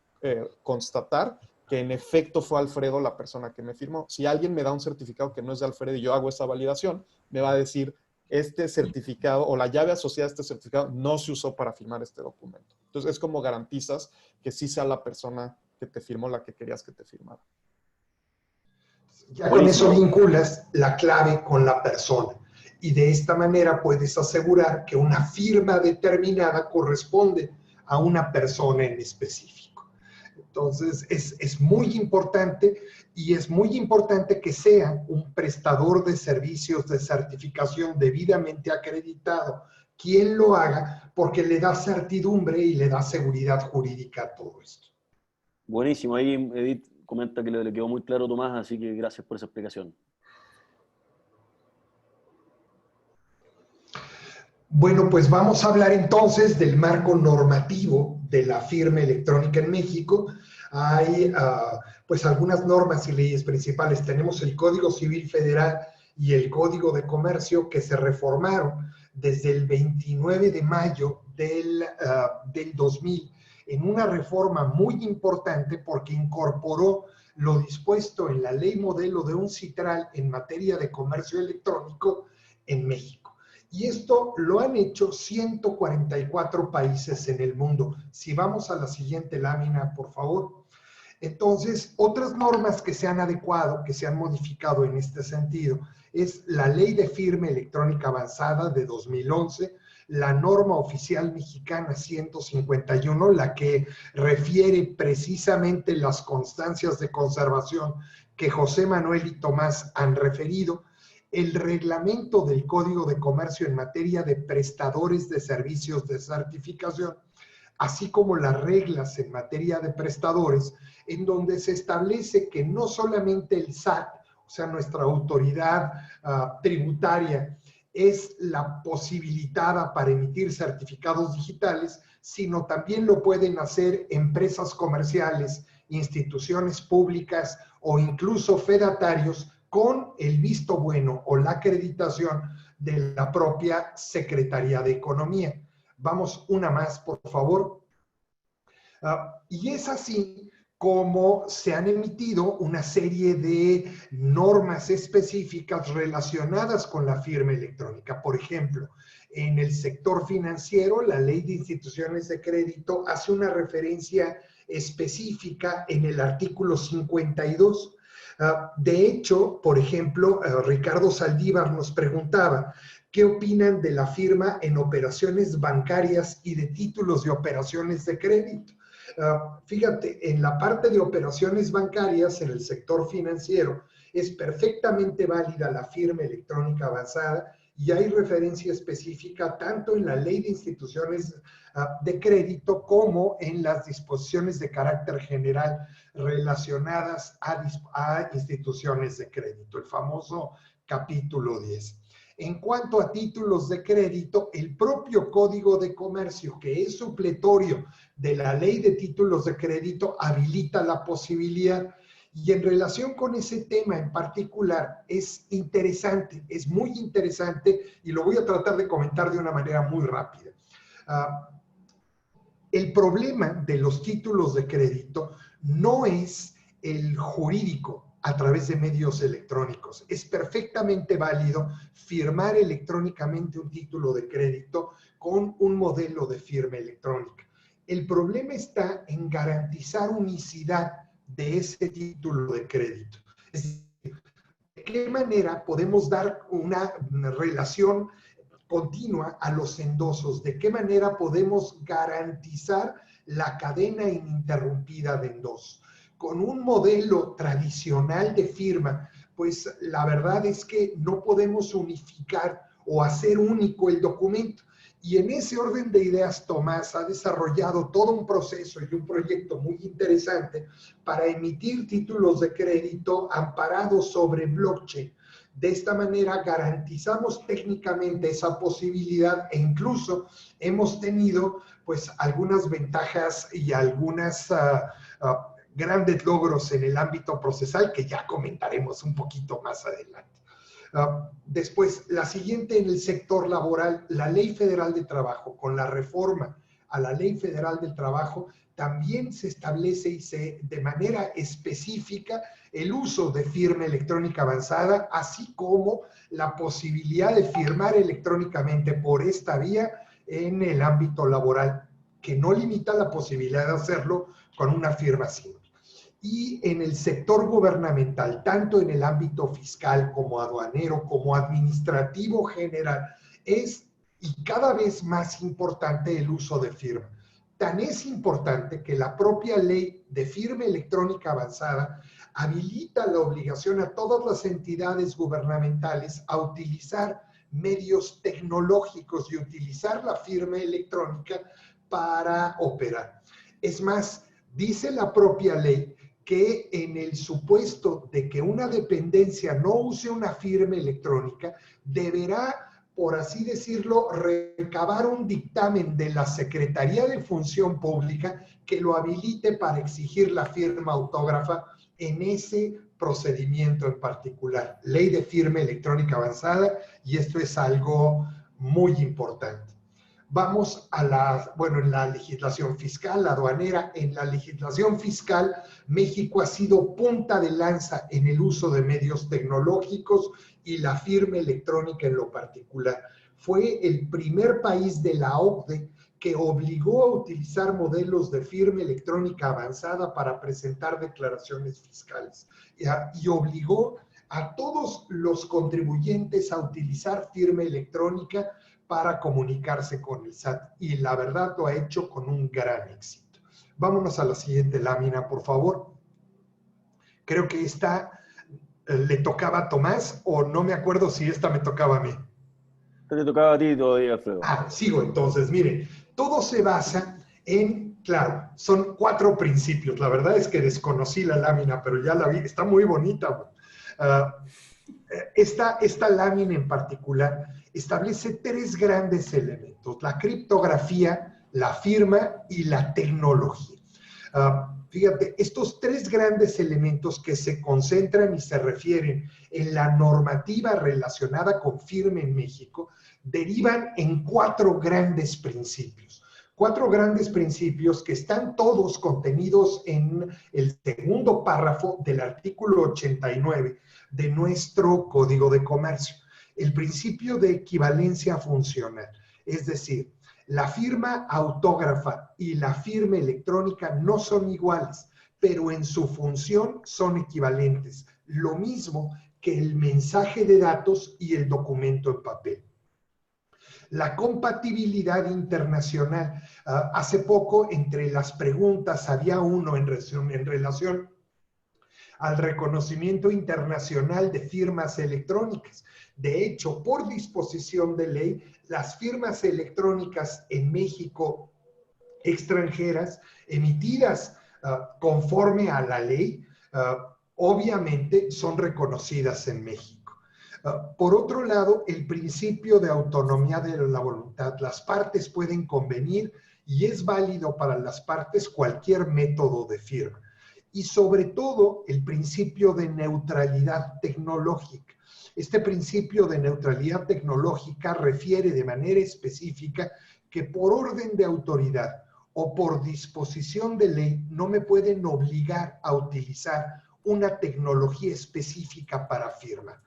constatar que en efecto fue Alfredo la persona que me firmó. Si alguien me da un certificado que no es de Alfredo y yo hago esa validación, me va a decir, este certificado o la llave asociada a este certificado no se usó para firmar este documento. Entonces, es como garantizas que sí sea la persona que te firmó la que querías que te firmara. Ya con eso vinculas la clave con la persona. Y de esta manera puedes asegurar que una firma determinada corresponde a una persona en específico. Entonces, es muy importante, y es muy importante que sea un prestador de servicios de certificación debidamente acreditado quien lo haga, porque le da certidumbre y le da seguridad jurídica a todo esto. Buenísimo. Ahí Edith comenta que le quedó muy claro, Tomás, así que gracias por esa explicación. Bueno, pues vamos a hablar entonces del marco normativo de la firma electrónica en México. Hay pues algunas normas y leyes principales. Tenemos el Código Civil Federal y el Código de Comercio, que se reformaron desde el 29 de mayo del 2000, en una reforma muy importante porque incorporó lo dispuesto en la ley modelo de UNCITRAL en materia de comercio electrónico en México. Y esto lo han hecho 144 países en el mundo. Si vamos a la siguiente lámina, por favor. Entonces, otras normas que se han adecuado, que se han modificado en este sentido, es la Ley de Firma Electrónica Avanzada de 2011, la norma oficial mexicana 151, la que refiere precisamente las constancias de conservación que José Manuel y Tomás han referido, el reglamento del Código de Comercio en materia de prestadores de servicios de certificación, así como las reglas en materia de prestadores, en donde se establece que no solamente el SAT, o sea, nuestra autoridad tributaria, es la posibilitada para emitir certificados digitales, sino también lo pueden hacer empresas comerciales, instituciones públicas o incluso fedatarios con el visto bueno o la acreditación de la propia Secretaría de Economía. Vamos una más, por favor. Y es así como se han emitido una serie de normas específicas relacionadas con la firma electrónica. Por ejemplo, en el sector financiero, la Ley de Instituciones de Crédito hace una referencia específica en el artículo 52. De hecho, por ejemplo, Ricardo Saldívar nos preguntaba, ¿qué opinan de la firma en operaciones bancarias y de títulos de operaciones de crédito? Fíjate, en la parte de operaciones bancarias, en el sector financiero, es perfectamente válida la firma electrónica avanzada y hay referencia específica tanto en la Ley de Instituciones de Crédito como en las disposiciones de carácter general relacionadas a instituciones de crédito, el famoso capítulo 10. En cuanto a títulos de crédito, el propio Código de Comercio, que es supletorio de la Ley de Títulos de Crédito, habilita la posibilidad. Y en relación con ese tema en particular, es interesante, es muy interesante, y lo voy a tratar de comentar de una manera muy rápida. El problema de los títulos de crédito no es el jurídico a través de medios electrónicos. Es perfectamente válido firmar electrónicamente un título de crédito con un modelo de firma electrónica. El problema está en garantizar unicidad de ese título de crédito. Es decir, ¿de qué manera podemos dar una relación continua a los endosos? ¿De qué manera podemos garantizar la cadena ininterrumpida de endosos? Con un modelo tradicional de firma, pues la verdad es que no podemos unificar o hacer único el documento. Y en ese orden de ideas, Tomás ha desarrollado todo un proceso y un proyecto muy interesante para emitir títulos de crédito amparados sobre blockchain. De esta manera garantizamos técnicamente esa posibilidad e incluso hemos tenido pues algunas ventajas y algunas grandes logros en el ámbito procesal que ya comentaremos un poquito más adelante. Después, la siguiente en el sector laboral, la Ley Federal de Trabajo, con la reforma a la Ley Federal del Trabajo, también se establece de manera específica el uso de firma electrónica avanzada, así como la posibilidad de firmar electrónicamente por esta vía en el ámbito laboral, que no limita la posibilidad de hacerlo con una firma simple. Y en el sector gubernamental, tanto en el ámbito fiscal como aduanero, como administrativo general, es y cada vez más importante el uso de firma. Tan es importante que la propia ley de firma electrónica avanzada habilita la obligación a todas las entidades gubernamentales a utilizar medios tecnológicos y utilizar la firma electrónica para operar. Es más, dice la propia ley que en el supuesto de que una dependencia no use una firma electrónica, deberá, por así decirlo, recabar un dictamen de la Secretaría de Función Pública que lo habilite para exigir la firma autógrafa en ese procedimiento en particular. Ley de firma electrónica avanzada, y esto es algo muy importante. Vamos a en la legislación fiscal, la aduanera. En la legislación fiscal, México ha sido punta de lanza en el uso de medios tecnológicos y la firma electrónica en lo particular. Fue el primer país de la OCDE que obligó a utilizar modelos de firma electrónica avanzada para presentar declaraciones fiscales y obligó a todos los contribuyentes a utilizar firma electrónica para comunicarse con el SAT, y la verdad lo ha hecho con un gran éxito. Vámonos a la siguiente lámina, por favor. Creo que esta le tocaba a Tomás, o no me acuerdo si esta me tocaba a mí. Te tocaba a ti todavía, Alfredo. Sigo entonces. Miren, todo se basa en, claro, son 4 principios. La verdad es que desconocí la lámina, pero ya la vi, está muy bonita. Esta lámina en particular establece 3 grandes elementos: la criptografía, la firma y la tecnología. Fíjate, estos 3 grandes elementos que se concentran y se refieren en la normativa relacionada con firma en México derivan en 4 grandes principios. 4 grandes principios que están todos contenidos en el segundo párrafo del artículo 89 de nuestro Código de Comercio. El principio de equivalencia funcional, es decir, la firma autógrafa y la firma electrónica no son iguales, pero en su función son equivalentes, lo mismo que el mensaje de datos y el documento en papel. La compatibilidad internacional. Hace poco, entre las preguntas, había uno en relación al reconocimiento internacional de firmas electrónicas. De hecho, por disposición de ley, las firmas electrónicas en México extranjeras emitidas conforme a la ley, obviamente son reconocidas en México. Por otro lado, el principio de autonomía de la voluntad. Las partes pueden convenir y es válido para las partes cualquier método de firma. Y sobre todo, el principio de neutralidad tecnológica. Este principio de neutralidad tecnológica refiere de manera específica que por orden de autoridad o por disposición de ley no me pueden obligar a utilizar una tecnología específica para firma.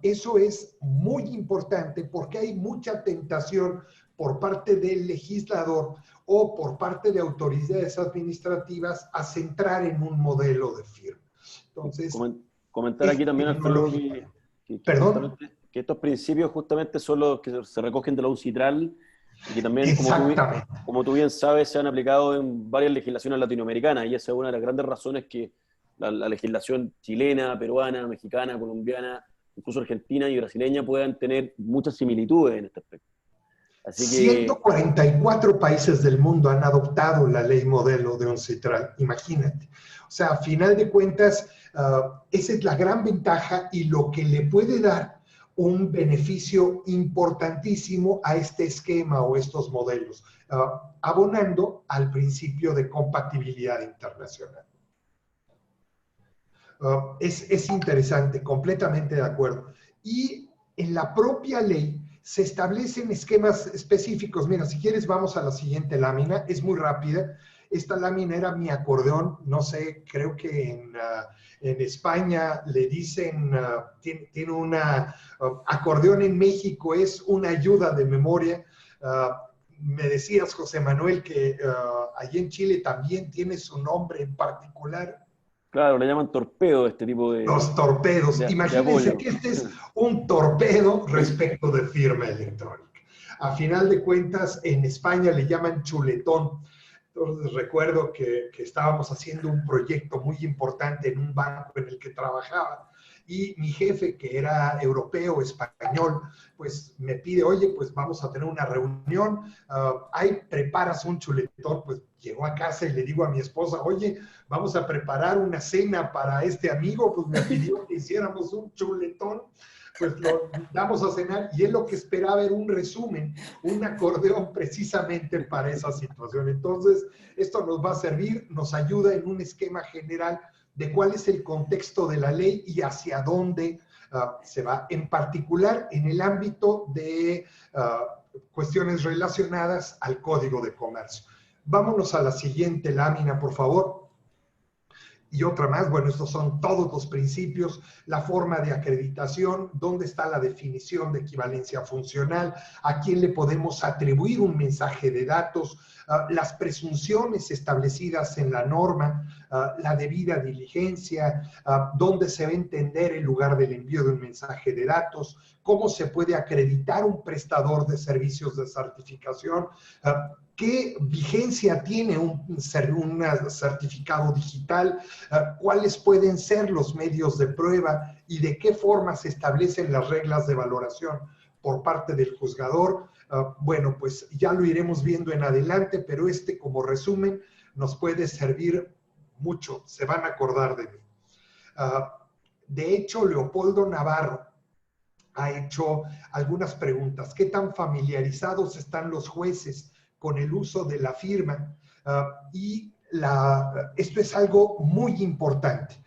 Eso es muy importante porque hay mucha tentación por parte del legislador o por parte de autoridades administrativas a centrar en un modelo de firma. Entonces, comentar aquí también, Alfredo, ¿Perdón? Que estos principios justamente son los que se recogen de la UNCITRAL y que también, Exactamente. como tú bien sabes, se han aplicado en varias legislaciones latinoamericanas, y esa es una de las grandes razones que la legislación chilena, peruana, mexicana, colombiana, incluso argentina y brasileña puedan tener muchas similitudes en este aspecto. Así que 144 países del mundo han adoptado la ley modelo de UNCITRAL, imagínate. O sea, a final de cuentas, esa es la gran ventaja y lo que le puede dar un beneficio importantísimo a este esquema o estos modelos, abonando al principio de compatibilidad internacional. Es interesante, completamente de acuerdo. Y en la propia ley se establecen esquemas específicos. Mira, si quieres vamos a la siguiente lámina, es muy rápida. Esta lámina era mi acordeón, no sé, creo que en España le dicen, tiene una, acordeón en México es una ayuda de memoria. Me decías, José Manuel, que allí en Chile también tiene su nombre en particular. claro, le llaman torpedo este tipo Los torpedos. de Imagínense apoyo. que este es un torpedo respecto de firma electrónica. A final de cuentas, en España le llaman chuletón. Entonces recuerdo que estábamos haciendo un proyecto muy importante en un banco en el que trabajaba y mi jefe, que era europeo, español, pues me pide, oye, pues vamos a tener una reunión, ahí preparas un chuletón. Pues llego a casa y le digo a mi esposa, oye, vamos a preparar una cena para este amigo, pues me pidió que hiciéramos un chuletón, pues lo damos a cenar y él lo que esperaba era un resumen, un acordeón precisamente para esa situación. Entonces, esto nos va a servir, nos ayuda en un esquema general de cuál es el contexto de la ley y hacia dónde se va, en particular en el ámbito de cuestiones relacionadas al Código de Comercio. Vámonos a la siguiente lámina, por favor. Y otra más, bueno, estos son todos los principios, la forma de acreditación, dónde está la definición de equivalencia funcional, a quién le podemos atribuir un mensaje de datos, las presunciones establecidas en la norma, la debida diligencia, dónde se va a entender el lugar del envío de un mensaje de datos, cómo se puede acreditar un prestador de servicios de certificación, qué vigencia tiene un certificado digital, cuáles pueden ser los medios de prueba y de qué forma se establecen las reglas de valoración por parte del juzgador. Bueno, pues ya lo iremos viendo en adelante, pero como resumen nos puede servir mucho, se van a acordar de mí. De hecho, Leopoldo Navarro ha hecho algunas preguntas. ¿Qué tan familiarizados están los jueces con el uso de la firma? Esto es algo muy importante.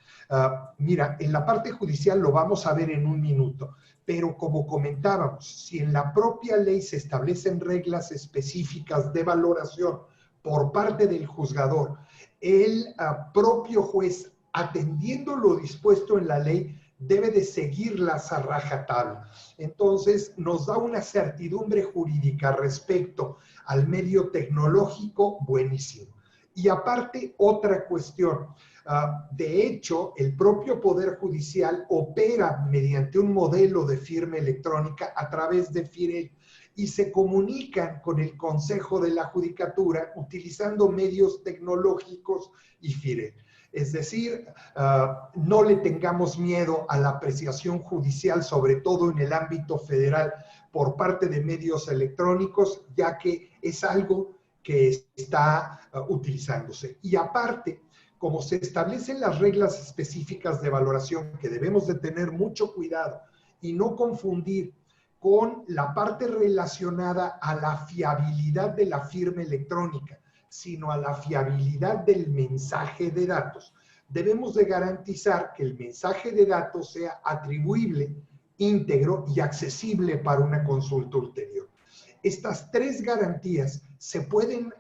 Mira, en la parte judicial lo vamos a ver en un minuto, pero como comentábamos, si en la propia ley se establecen reglas específicas de valoración por parte del juzgador, el propio juez, atendiendo lo dispuesto en la ley, debe de seguirlas a rajatabla. Entonces, nos da una certidumbre jurídica respecto al medio tecnológico buenísimo. Y aparte, otra cuestión. De hecho, el propio Poder Judicial opera mediante un modelo de firma electrónica a través de FIREL y se comunican con el Consejo de la Judicatura utilizando medios tecnológicos y FIREL. Es decir, no le tengamos miedo a la apreciación judicial, sobre todo en el ámbito federal, por parte de medios electrónicos, ya que es algo que está utilizándose. Y aparte, como se establecen las reglas específicas de valoración, que debemos de tener mucho cuidado y no confundir con la parte relacionada a la fiabilidad de la firma electrónica, sino a la fiabilidad del mensaje de datos. Debemos de garantizar que el mensaje de datos sea atribuible, íntegro y accesible para una consulta ulterior. Estas tres garantías se pueden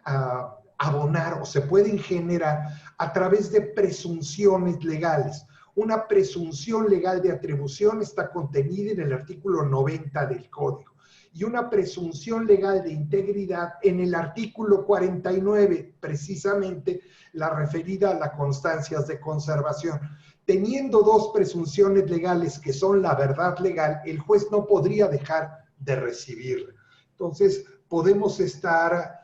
abonar o se pueden generar a través de presunciones legales. Una presunción legal de atribución está contenida en el artículo 90 del Código. y una presunción legal de integridad en el artículo 49, precisamente la referida a las constancias de conservación. Teniendo dos presunciones legales que son la verdad legal, el juez no podría dejar de recibirla. Entonces, podemos estar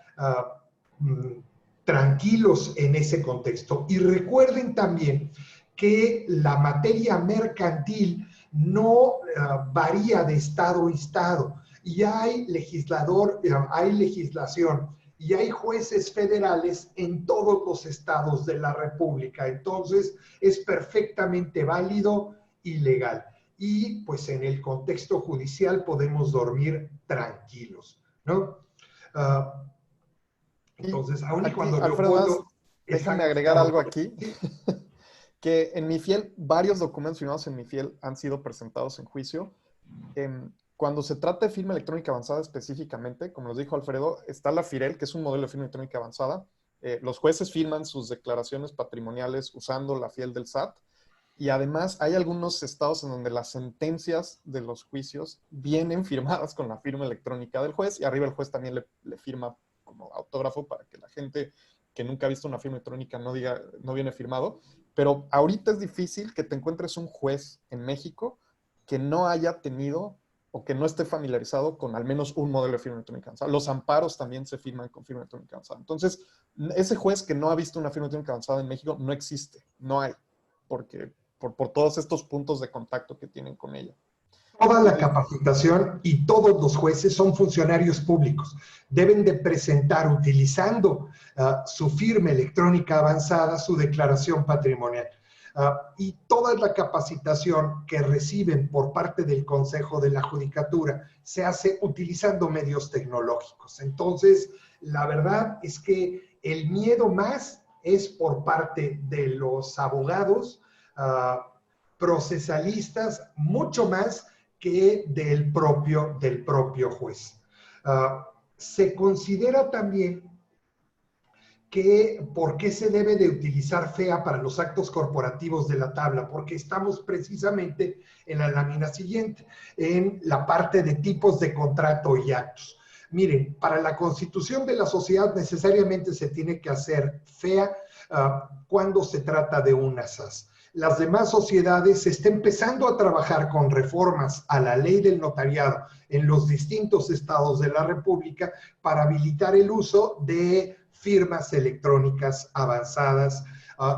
tranquilos en ese contexto. Y recuerden también que la materia mercantil no varía de estado a estado. Y hay legislación y hay jueces federales en todos los estados de la República. Entonces, es perfectamente válido y legal. Y pues en el contexto judicial podemos dormir tranquilos, ¿no? Entonces, aún y cuando Alfredo, déjame agregar algo aquí. Que en MiFiel, varios documentos firmados en MiFiel han sido presentados en juicio. Cuando se trata de firma electrónica avanzada específicamente, como nos dijo Alfredo, está la FIREL, que es un modelo de firma electrónica avanzada. Los jueces firman sus declaraciones patrimoniales usando la FIEL del SAT. Y además hay algunos estados en donde las sentencias de los juicios vienen firmadas con la firma electrónica del juez y arriba el juez también le firma como autógrafo para que la gente que nunca ha visto una firma electrónica no diga, no viene firmado. Pero ahorita es difícil que te encuentres un juez en México que no haya tenido o que no esté familiarizado con al menos un modelo de firma electrónica avanzada. Los amparos también se firman con firma electrónica avanzada. Entonces, ese juez que no ha visto una firma electrónica avanzada en México no existe, no hay, porque por todos estos puntos de contacto que tienen con ella. Toda la capacitación y todos los jueces son funcionarios públicos. Deben de presentar, utilizando su firma electrónica avanzada, su declaración patrimonial. Y toda la capacitación que reciben por parte del Consejo de la Judicatura se hace utilizando medios tecnológicos. Entonces, la verdad es que el miedo más es por parte de los abogados procesalistas, mucho más que del propio juez. Se considera también que por qué se debe de utilizar FEA para los actos corporativos de la tabla, porque estamos precisamente en la lámina siguiente, en la parte de tipos de contrato y actos. Miren, para la constitución de la sociedad necesariamente se tiene que hacer FEA cuando se trata de una SAS. Las demás sociedades se está empezando a trabajar con reformas a la ley del notariado en los distintos estados de la República para habilitar el uso de firmas electrónicas avanzadas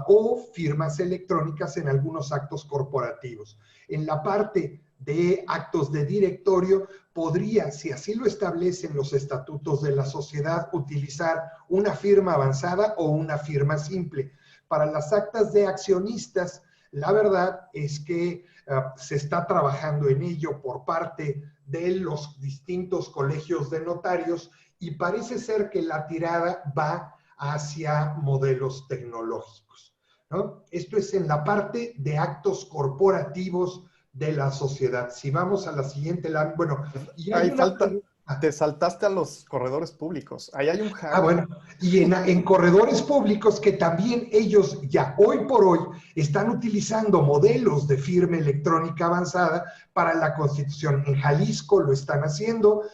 o firmas electrónicas en algunos actos corporativos. En la parte de actos de directorio, podría, si así lo establecen los estatutos de la sociedad, utilizar una firma avanzada o una firma simple. Para las actas de accionistas, la verdad es que se está trabajando en ello por parte de los distintos colegios de notarios y parece ser que la tirada va hacia modelos tecnológicos, ¿no? Esto es en la parte de actos corporativos de la sociedad. Si vamos a la siguiente, bueno, y hay te saltaste a los corredores públicos. Ahí hay un hack. Bueno, y en corredores públicos que también ellos ya hoy por hoy están utilizando modelos de firma electrónica avanzada para la Constitución. En Jalisco lo están haciendo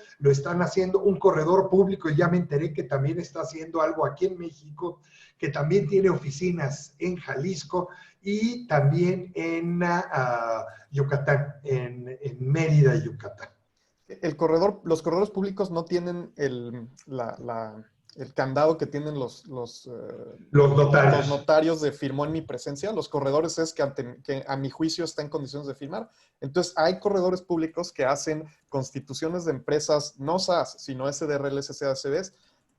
un corredor público, y ya me enteré que también está haciendo algo aquí en México, que también tiene oficinas en Jalisco y también en Yucatán, en Mérida, Yucatán. Los corredores públicos no tienen el candado que tienen los notarios de firmó en mi presencia. Los corredores es que a mi juicio está en condiciones de firmar. Entonces, hay corredores públicos que hacen constituciones de empresas, no SAS, sino SDRL, SCACBs,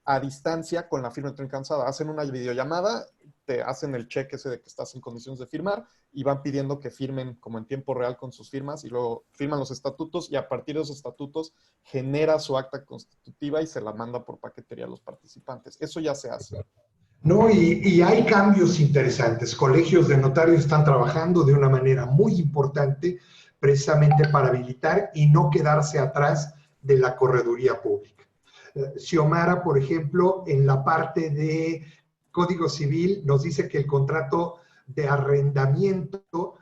a distancia con la firma electrónica avanzada. Hacen una videollamada, te hacen el check ese de que estás en condiciones de firmar y van pidiendo que firmen como en tiempo real con sus firmas y luego firman los estatutos y a partir de esos estatutos genera su acta constitutiva y se la manda por paquetería a los participantes. Eso ya se hace. No, y hay cambios interesantes. Colegios de notarios están trabajando de una manera muy importante precisamente para habilitar y no quedarse atrás de la correduría pública. Xiomara, por ejemplo, en la parte de Código Civil nos dice que el contrato de arrendamiento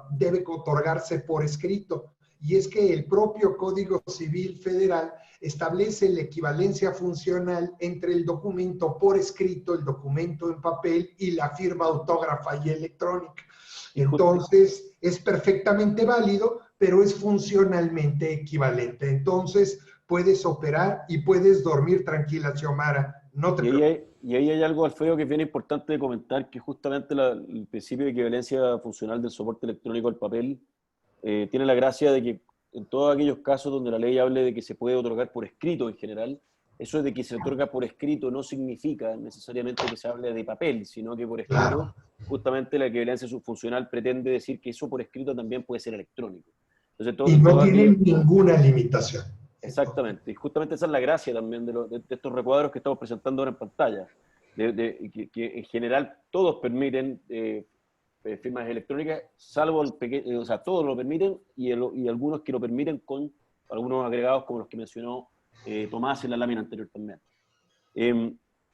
debe otorgarse por escrito y es que el propio Código Civil Federal establece la equivalencia funcional entre el documento por escrito, el documento en papel y la firma autógrafa y electrónica. Entonces, es perfectamente válido, pero es funcionalmente equivalente. Entonces, puedes operar y puedes dormir tranquila, Xiomara. No te preocupes. Y ahí hay algo, Alfredo, que es bien importante de comentar, que justamente el principio de equivalencia funcional del soporte electrónico al papel tiene la gracia de que en todos aquellos casos donde la ley hable de que se puede otorgar por escrito en general, eso de que se otorga por escrito no significa necesariamente que se hable de papel, sino que por escrito, justamente la equivalencia funcional pretende decir que eso por escrito también puede ser electrónico. Entonces, Y no tienen ninguna limitación. exactamente, y justamente esa es la gracia también de estos recuadros que estamos presentando ahora en pantalla, que en general todos permiten firmas electrónicas, salvo o sea, todos lo permiten y algunos que lo permiten con algunos agregados como los que mencionó Tomás en la lámina anterior también.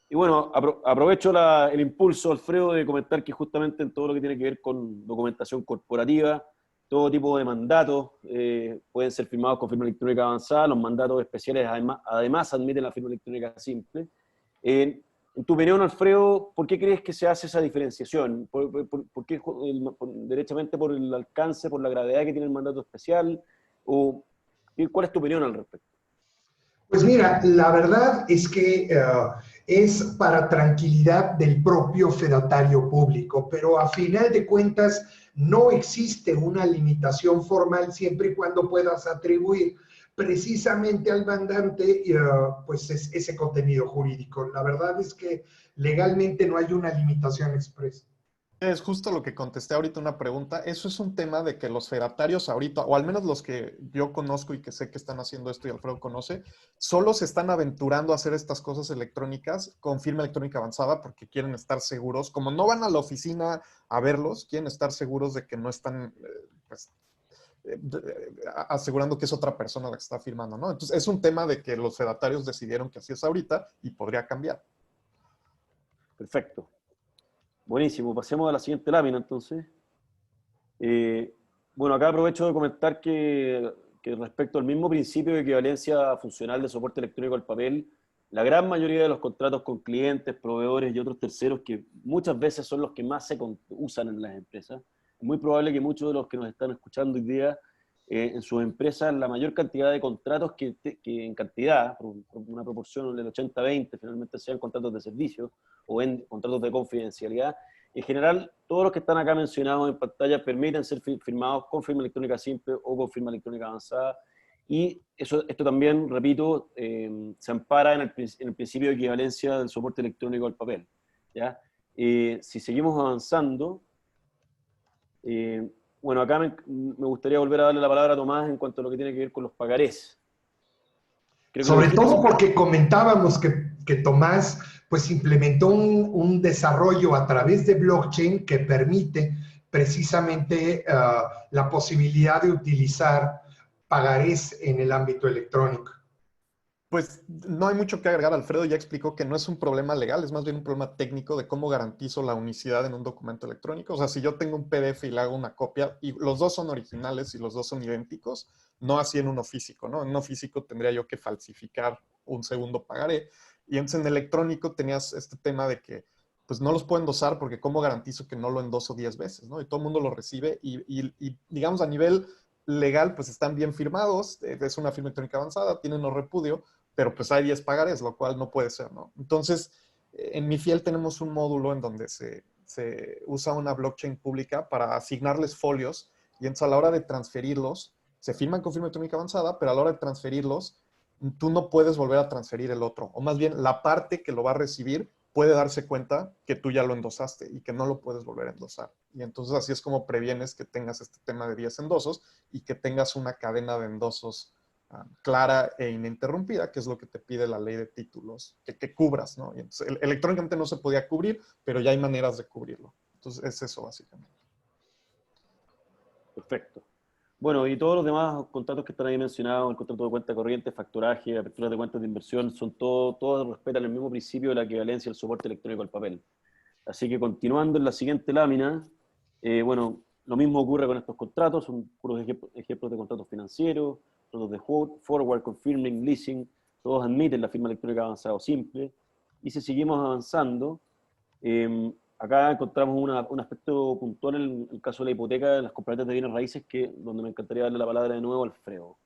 Y bueno, aprovecho el impulso, Alfredo, de comentar que justamente en todo lo que tiene que ver con documentación corporativa, todo tipo de mandatos pueden ser firmados con firma electrónica avanzada. Los mandatos especiales además admiten la firma electrónica simple. En tu opinión, Alfredo, ¿por qué crees que se hace esa diferenciación? ¿Por qué derechamente por el alcance, por la gravedad que tiene el mandato especial? ¿Cuál es tu opinión al respecto? Pues mira, la verdad es que es para tranquilidad del propio fedatario público, pero a final de cuentas no existe una limitación formal siempre y cuando puedas atribuir precisamente al mandante pues ese contenido jurídico. La verdad es que legalmente no hay una limitación expresa. Es justo lo que contesté ahorita una pregunta. Eso es un tema de que los fedatarios ahorita, o al menos los que yo conozco y que sé que están haciendo esto y Alfredo conoce, solo se están aventurando a hacer estas cosas electrónicas con firma electrónica avanzada porque quieren estar seguros. Como no van a la oficina a verlos, quieren estar seguros de que no están pues, asegurando que es otra persona la que está firmando, ¿no? Entonces es un tema de que los fedatarios decidieron que así es ahorita y podría cambiar. Perfecto. Buenísimo, pasemos a la siguiente lámina entonces. Bueno, acá aprovecho de comentar que respecto al mismo principio de equivalencia funcional de soporte electrónico al papel, la gran mayoría de los contratos con clientes, proveedores y otros terceros, que muchas veces son los que más se usan en las empresas, es muy probable que muchos de los que nos están escuchando hoy día en sus empresas, la mayor cantidad de contratos que en cantidad, por una proporción del 80-20, finalmente sean contratos de servicio o contratos de confidencialidad. En general, todos los que están acá mencionados en pantalla permiten ser firmados con firma electrónica simple o con firma electrónica avanzada. Y esto también, repito, se ampara en el principio de equivalencia del soporte electrónico al papel, ¿ya? Si seguimos avanzando, bueno, acá me gustaría volver a darle la palabra a Tomás en cuanto a lo que tiene que ver con los pagarés. Sobre todo porque comentábamos que Tomás pues implementó un desarrollo a través de blockchain que permite precisamente la posibilidad de utilizar pagarés en el ámbito electrónico. Pues no hay mucho que agregar. Alfredo ya explicó que no es un problema legal, es más bien un problema técnico de cómo garantizo la unicidad en un documento electrónico. O sea, si yo tengo un PDF y le hago una copia y los dos son originales y los dos son idénticos, no así en uno físico, ¿no? En uno físico tendría yo que falsificar un segundo pagaré. Y entonces en electrónico tenías este tema de que pues no los puedo endosar porque cómo garantizo que no lo endoso 10 veces, ¿no? Y todo el mundo lo recibe y digamos a nivel legal pues están bien firmados, es una firma electrónica avanzada, tienen no repudio, pero pues hay 10 pagarés, lo cual no puede ser, ¿no? Entonces, en MiFiel tenemos un módulo en donde se usa una blockchain pública para asignarles folios y entonces a la hora de transferirlos, se firman con firma electrónica avanzada, pero a la hora de transferirlos, tú no puedes volver a transferir el otro, o más bien la parte que lo va a recibir puede darse cuenta que tú ya lo endosaste y que no lo puedes volver a endosar. Y entonces así es como previenes que tengas este tema de 10 endosos y que tengas una cadena de endosos clara e ininterrumpida, que es lo que te pide la ley de títulos, que cubras, ¿no? Y entonces, electrónicamente no se podía cubrir, pero ya hay maneras de cubrirlo. Entonces, es eso básicamente. Perfecto. Bueno, y todos los demás contratos que están ahí mencionados, el contrato de cuenta corriente, facturaje, apertura de cuentas de inversión, son todos respetan el mismo principio de la equivalencia del soporte electrónico al papel. Así que continuando en la siguiente lámina, bueno, Lo mismo ocurre con estos contratos, son puros ejemplos de contratos financieros, contratos de forward, confirming, leasing, todos admiten la firma electrónica avanzada o simple. Y si seguimos avanzando, acá encontramos un aspecto puntual en el caso de la hipoteca, en las compraventas de bienes raíces, donde me encantaría darle la palabra de nuevo a Alfredo.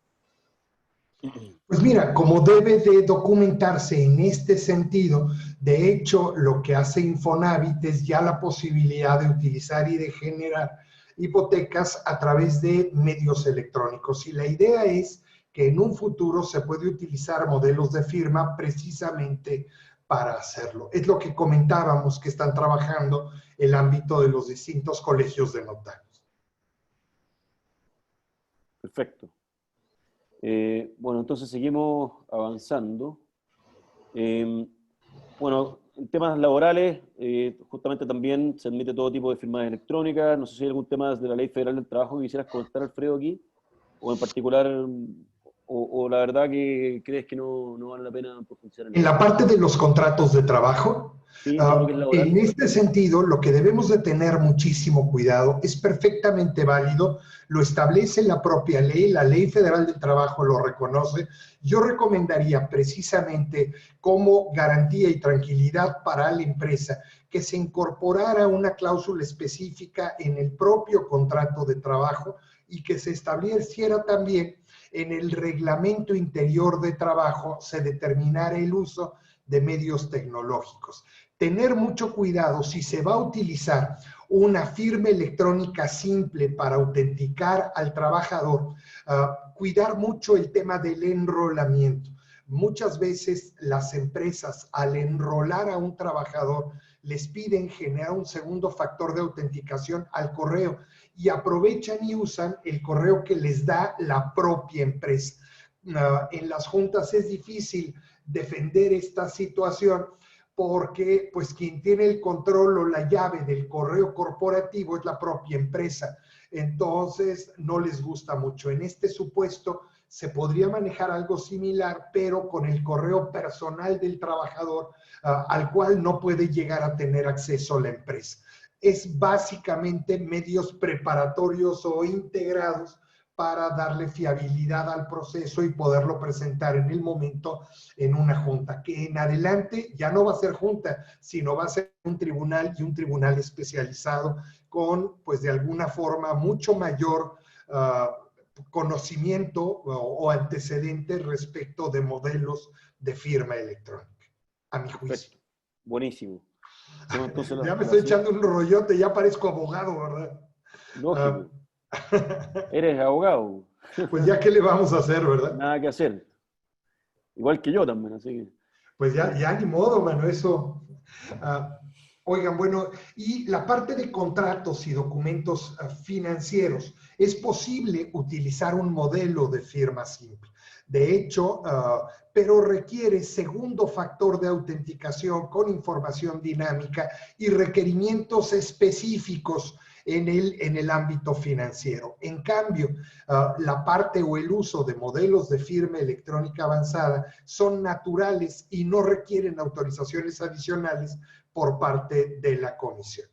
Pues mira, como debe de documentarse en este sentido, de hecho, lo que hace Infonavit es ya la posibilidad de utilizar y de generar hipotecas a través de medios electrónicos. Y la idea es que en un futuro se puede utilizar modelos de firma precisamente para hacerlo. Es lo que comentábamos que están trabajando el ámbito de los distintos colegios de notarios. Perfecto. Bueno, entonces seguimos avanzando. Bueno, en temas laborales, justamente también se admite todo tipo de firmas electrónicas. No sé si hay algún tema de la Ley Federal del Trabajo que quisieras comentar, Alfredo, aquí, o en particular, o la verdad que crees que no vale la pena profundizar en En la parte de los contratos de trabajo, sí, todo lo que es laboral. en este sentido, lo que debemos de tener muchísimo cuidado, es perfectamente válido, lo establece la propia ley, la Ley Federal del Trabajo lo reconoce. Yo recomendaría precisamente como garantía y tranquilidad para la empresa que se incorporara una cláusula específica en el propio contrato de trabajo y que se estableciera también en el reglamento interior de trabajo se determinara el uso de medios tecnológicos. Tener mucho cuidado si se va a utilizar una firma electrónica simple para autenticar al trabajador, cuidar mucho el tema del enrolamiento. Muchas veces las empresas al enrolar a un trabajador les piden generar un segundo factor de autenticación al correo y aprovechan y usan el correo que les da la propia empresa. En las juntas es difícil defender esta situación porque pues quien tiene el control o la llave del correo corporativo es la propia empresa. Entonces no les gusta mucho. En este supuesto se podría manejar algo similar, pero con el correo personal del trabajador al cual no puede llegar a tener acceso la empresa. Es básicamente medios preparatorios o integrados para darle fiabilidad al proceso y poderlo presentar en el momento en una junta, que en adelante ya no va a ser junta, sino va a ser un tribunal y un tribunal especializado con, pues de alguna forma, mucho mayor conocimiento o antecedentes respecto de modelos de firma electrónica, a mi juicio. Perfecto. Buenísimo. Bueno, entonces, ya me estoy echando un rollote, ya parezco abogado, ¿verdad? Lógico. Eres abogado. Pues ya, ¿qué le vamos a hacer, verdad? Nada que hacer. Igual que yo también, así que... Pues ya ni modo, mano, eso. Oigan, bueno, y la parte de contratos y documentos financieros, es posible utilizar un modelo de firma simple. De hecho, pero requiere segundo factor de autenticación con información dinámica y requerimientos específicos en el ámbito financiero. En cambio, la parte o el uso de modelos de firma electrónica avanzada son naturales y no requieren autorizaciones adicionales por parte de la comisión.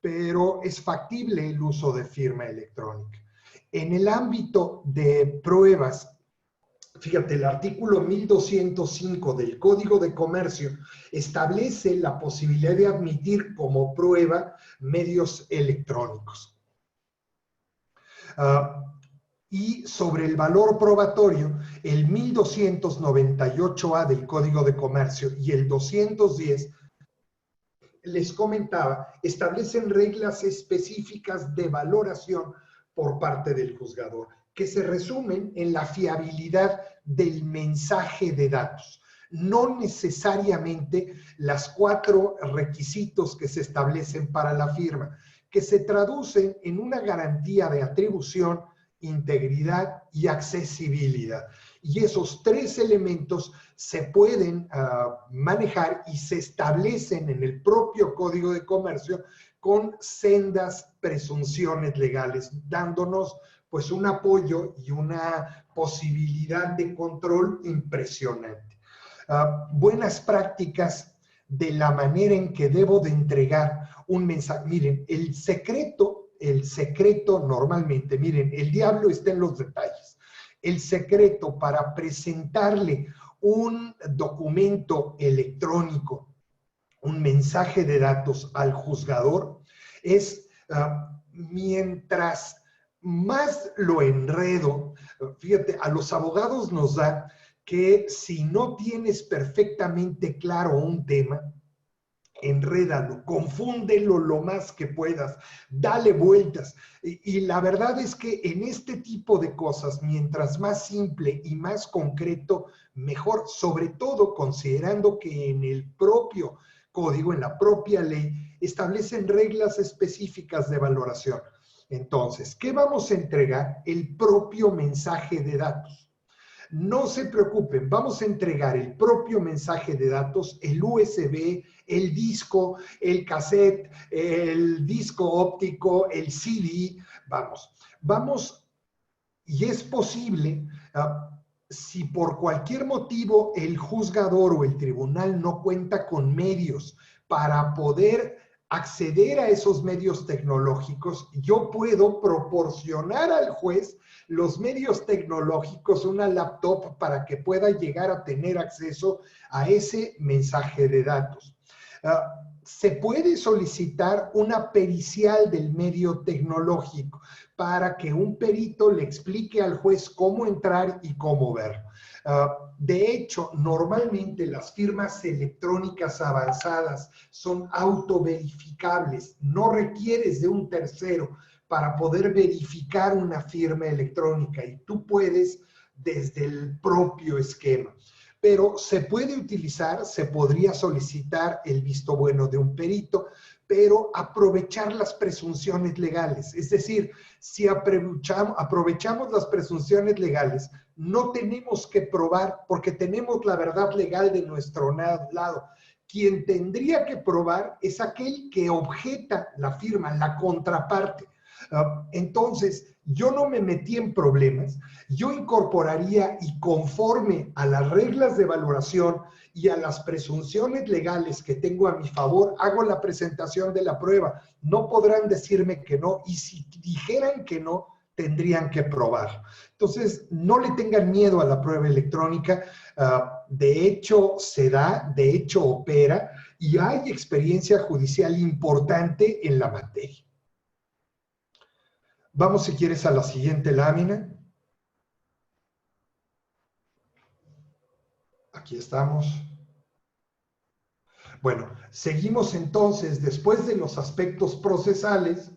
Pero es factible el uso de firma electrónica. En el ámbito de pruebas, fíjate, el artículo 1205 del Código de Comercio establece la posibilidad de admitir como prueba medios electrónicos. Y sobre el valor probatorio, el 1298A del Código de Comercio y el 210, les comentaba, establecen reglas específicas de valoración por parte del juzgador, que se resumen en la fiabilidad del mensaje de datos. No necesariamente las 4 requisitos que se establecen para la firma, que se traducen en una garantía de atribución, integridad y accesibilidad. Y esos 3 elementos se pueden manejar y se establecen en el propio Código de Comercio con sendas presunciones legales, dándonos pues un apoyo y una posibilidad de control impresionante. Buenas prácticas de la manera en que debo de entregar un mensaje. Miren, el secreto el secreto normalmente, miren, el diablo está en los detalles. El secreto para presentarle un documento electrónico, un mensaje de datos al juzgador, es mientras más lo enredo, fíjate, a los abogados nos da que si no tienes perfectamente claro un tema, enrédalo, confúndelo lo más que puedas, dale vueltas. Y la verdad es que en este tipo de cosas, mientras más simple y más concreto, mejor, sobre todo considerando que en el propio código, en la propia ley, establecen reglas específicas de valoración. Entonces, ¿qué vamos a entregar? El propio mensaje de datos. No se preocupen, vamos a entregar el propio mensaje de datos, el USB, el disco, el cassette, el disco óptico, el CD, vamos, y es posible, si por cualquier motivo el juzgador o el tribunal no cuenta con medios para poder acceder a esos medios tecnológicos, yo puedo proporcionar al juez los medios tecnológicos, una laptop para que pueda llegar a tener acceso a ese mensaje de datos. Se puede solicitar una pericial del medio tecnológico para que un perito le explique al juez cómo entrar y cómo ver. De hecho, normalmente las firmas electrónicas avanzadas son autoverificables, no requieres de un tercero para poder verificar una firma electrónica y tú puedes desde el propio esquema. Pero se puede utilizar, se podría solicitar el visto bueno de un perito, pero aprovechar las presunciones legales. Es decir, si aprovechamos las presunciones legales, no tenemos que probar porque tenemos la verdad legal de nuestro lado. Quien tendría que probar es aquel que objeta la firma, la contraparte. Entonces, yo no me metí en problemas, yo incorporaría y conforme a las reglas de valoración y a las presunciones legales que tengo a mi favor, hago la presentación de la prueba. No podrán decirme que no, y si dijeran que no, tendrían que probar. Entonces, no le tengan miedo a la prueba electrónica. De hecho, se da, de hecho, opera, y hay experiencia judicial importante en la materia. Vamos, si quieres, a la siguiente lámina. Aquí estamos. Bueno, seguimos entonces, después de los aspectos procesales,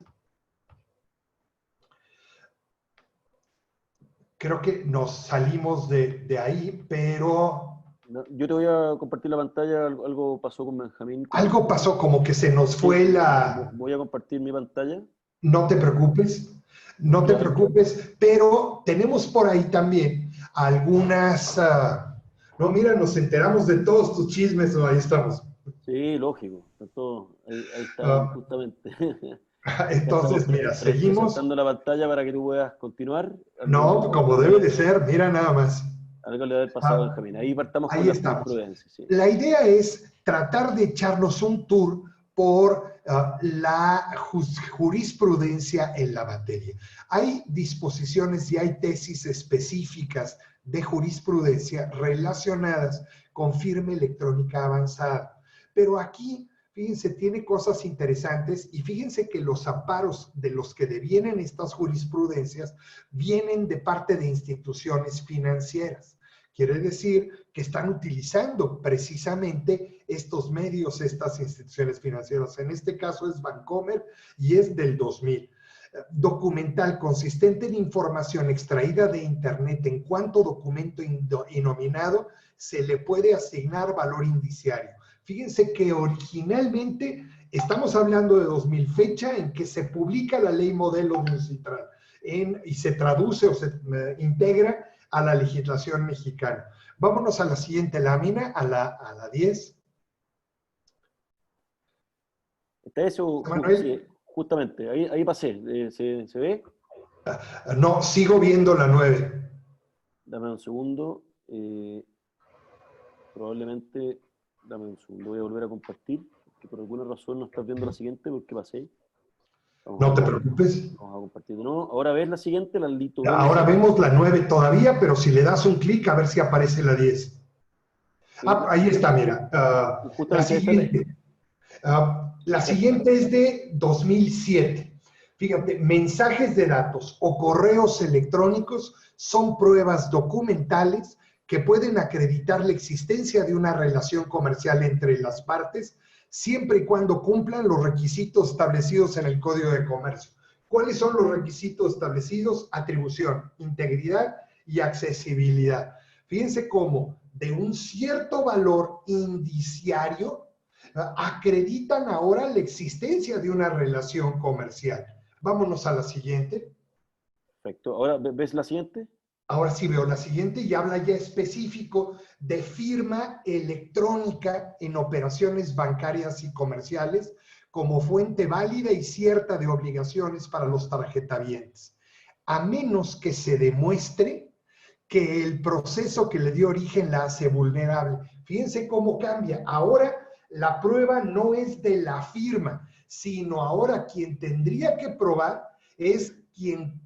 creo que nos salimos de ahí, pero... No, yo te voy a compartir la pantalla, algo pasó con Benjamín. Algo pasó, como que se nos fue la... Voy a compartir mi pantalla. No te preocupes, no te preocupes, pero tenemos por ahí también algunas... No, mira, nos enteramos de todos tus chismes, ahí estamos. Sí, lógico, está todo, ahí está justamente. Entonces, mira, seguimos. Presentando la pantalla para que tú puedas continuar. No, como debe de ser, mira nada más. Algo le debe haber pasado a Benjamín. Ahí partamos con la jurisprudencia. Sí. La idea es tratar de echarnos un tour por la jurisprudencia en la materia. Hay disposiciones y hay tesis específicas de jurisprudencia relacionadas con firma electrónica avanzada. Pero aquí, fíjense, tiene cosas interesantes y fíjense que los amparos de los que devienen estas jurisprudencias vienen de parte de instituciones financieras. Quiere decir que están utilizando precisamente estos medios, estas instituciones financieras. En este caso es Bancomer y es del 2000. Documental consistente en información extraída de Internet en cuanto documento inominado se le puede asignar valor indiciario. Fíjense que originalmente estamos hablando de 2000, fecha en que se publica la ley modelo municipal y se traduce o se integra a la legislación mexicana. Vámonos a la siguiente lámina, a la 10. ¿Está eso? Sí, justamente, ahí pasé. ¿Se ve? No, sigo viendo la 9. Dame un segundo. Probablemente, dame un segundo, voy a volver a compartir, porque por alguna razón no estás viendo la siguiente, porque pasé. No te preocupes. Vamos a compartir de nuevo. Ahora ves la siguiente, la Lito. Ahora vemos la 9 todavía, pero si le das un clic a ver si aparece la 10. Ah, ahí está, mira. La siguiente. La siguiente es de 2007. Fíjate, mensajes de datos o correos electrónicos son pruebas documentales que pueden acreditar la existencia de una relación comercial entre las partes, siempre y cuando cumplan los requisitos establecidos en el Código de Comercio. ¿Cuáles son los requisitos establecidos? Atribución, integridad y accesibilidad. Fíjense cómo de un cierto valor indiciario acreditan ahora la existencia de una relación comercial. Vámonos a la siguiente. Perfecto. Ahora, ¿ves la siguiente? Ahora sí veo la siguiente y habla ya específico de firma electrónica en operaciones bancarias y comerciales como fuente válida y cierta de obligaciones para los tarjetavientes, a menos que se demuestre que el proceso que le dio origen la hace vulnerable. Fíjense cómo cambia. Ahora la prueba no es de la firma, sino ahora quien tendría que probar es quien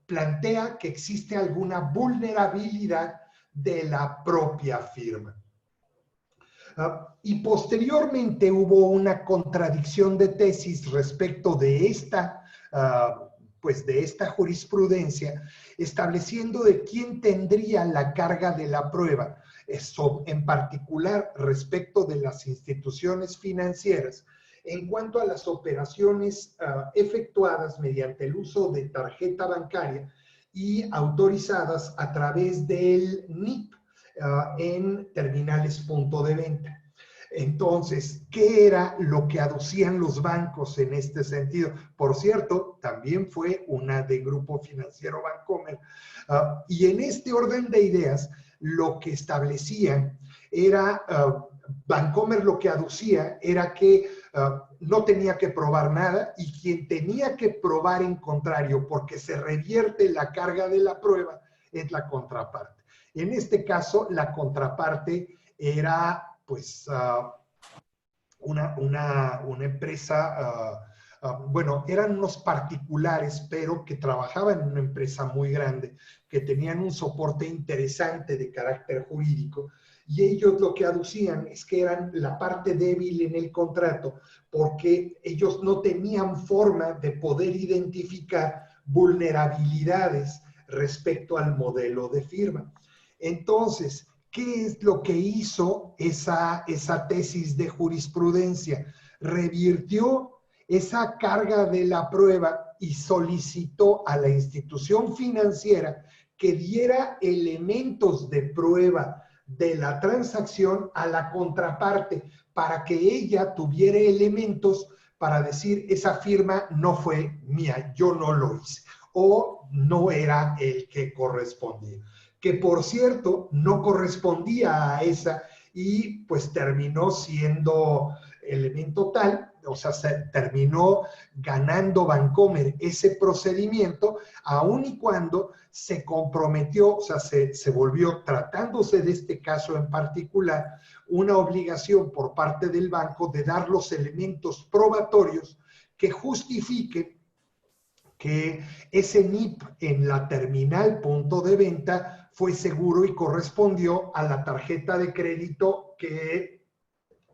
plantea que existe alguna vulnerabilidad de la propia firma. Y posteriormente hubo una contradicción de tesis respecto de esta, de esta jurisprudencia, estableciendo de quién tendría la carga de la prueba, en particular respecto de las instituciones financieras, en cuanto a las operaciones efectuadas mediante el uso de tarjeta bancaria y autorizadas a través del NIP en terminales punto de venta. Entonces, ¿qué era lo que aducían los bancos en este sentido? Por cierto, también fue una de Grupo Financiero Bancomer. Y en este orden de ideas, lo que establecían era, Bancomer lo que aducía era que no tenía que probar nada y quien tenía que probar en contrario, porque se revierte la carga de la prueba, es la contraparte. En este caso, la contraparte era pues una empresa, bueno, eran unos particulares, pero que trabajaban en una empresa muy grande, que tenían un soporte interesante de carácter jurídico, y ellos lo que aducían es que eran la parte débil en el contrato, porque ellos no tenían forma de poder identificar vulnerabilidades respecto al modelo de firma. Entonces, ¿qué es lo que hizo esa tesis de jurisprudencia? Revirtió esa carga de la prueba y solicitó a la institución financiera que diera elementos de prueba de la transacción a la contraparte para que ella tuviera elementos para decir esa firma no fue mía, yo no lo hice, o no era el que correspondía. Que por cierto no correspondía a esa y pues terminó siendo elemento tal, o sea, se terminó ganando Bancomer ese procedimiento, aun y cuando se comprometió, o sea, se volvió, tratándose de este caso en particular, una obligación por parte del banco de dar los elementos probatorios que justifiquen que ese NIP en la terminal punto de venta fue seguro y correspondió a la tarjeta de crédito que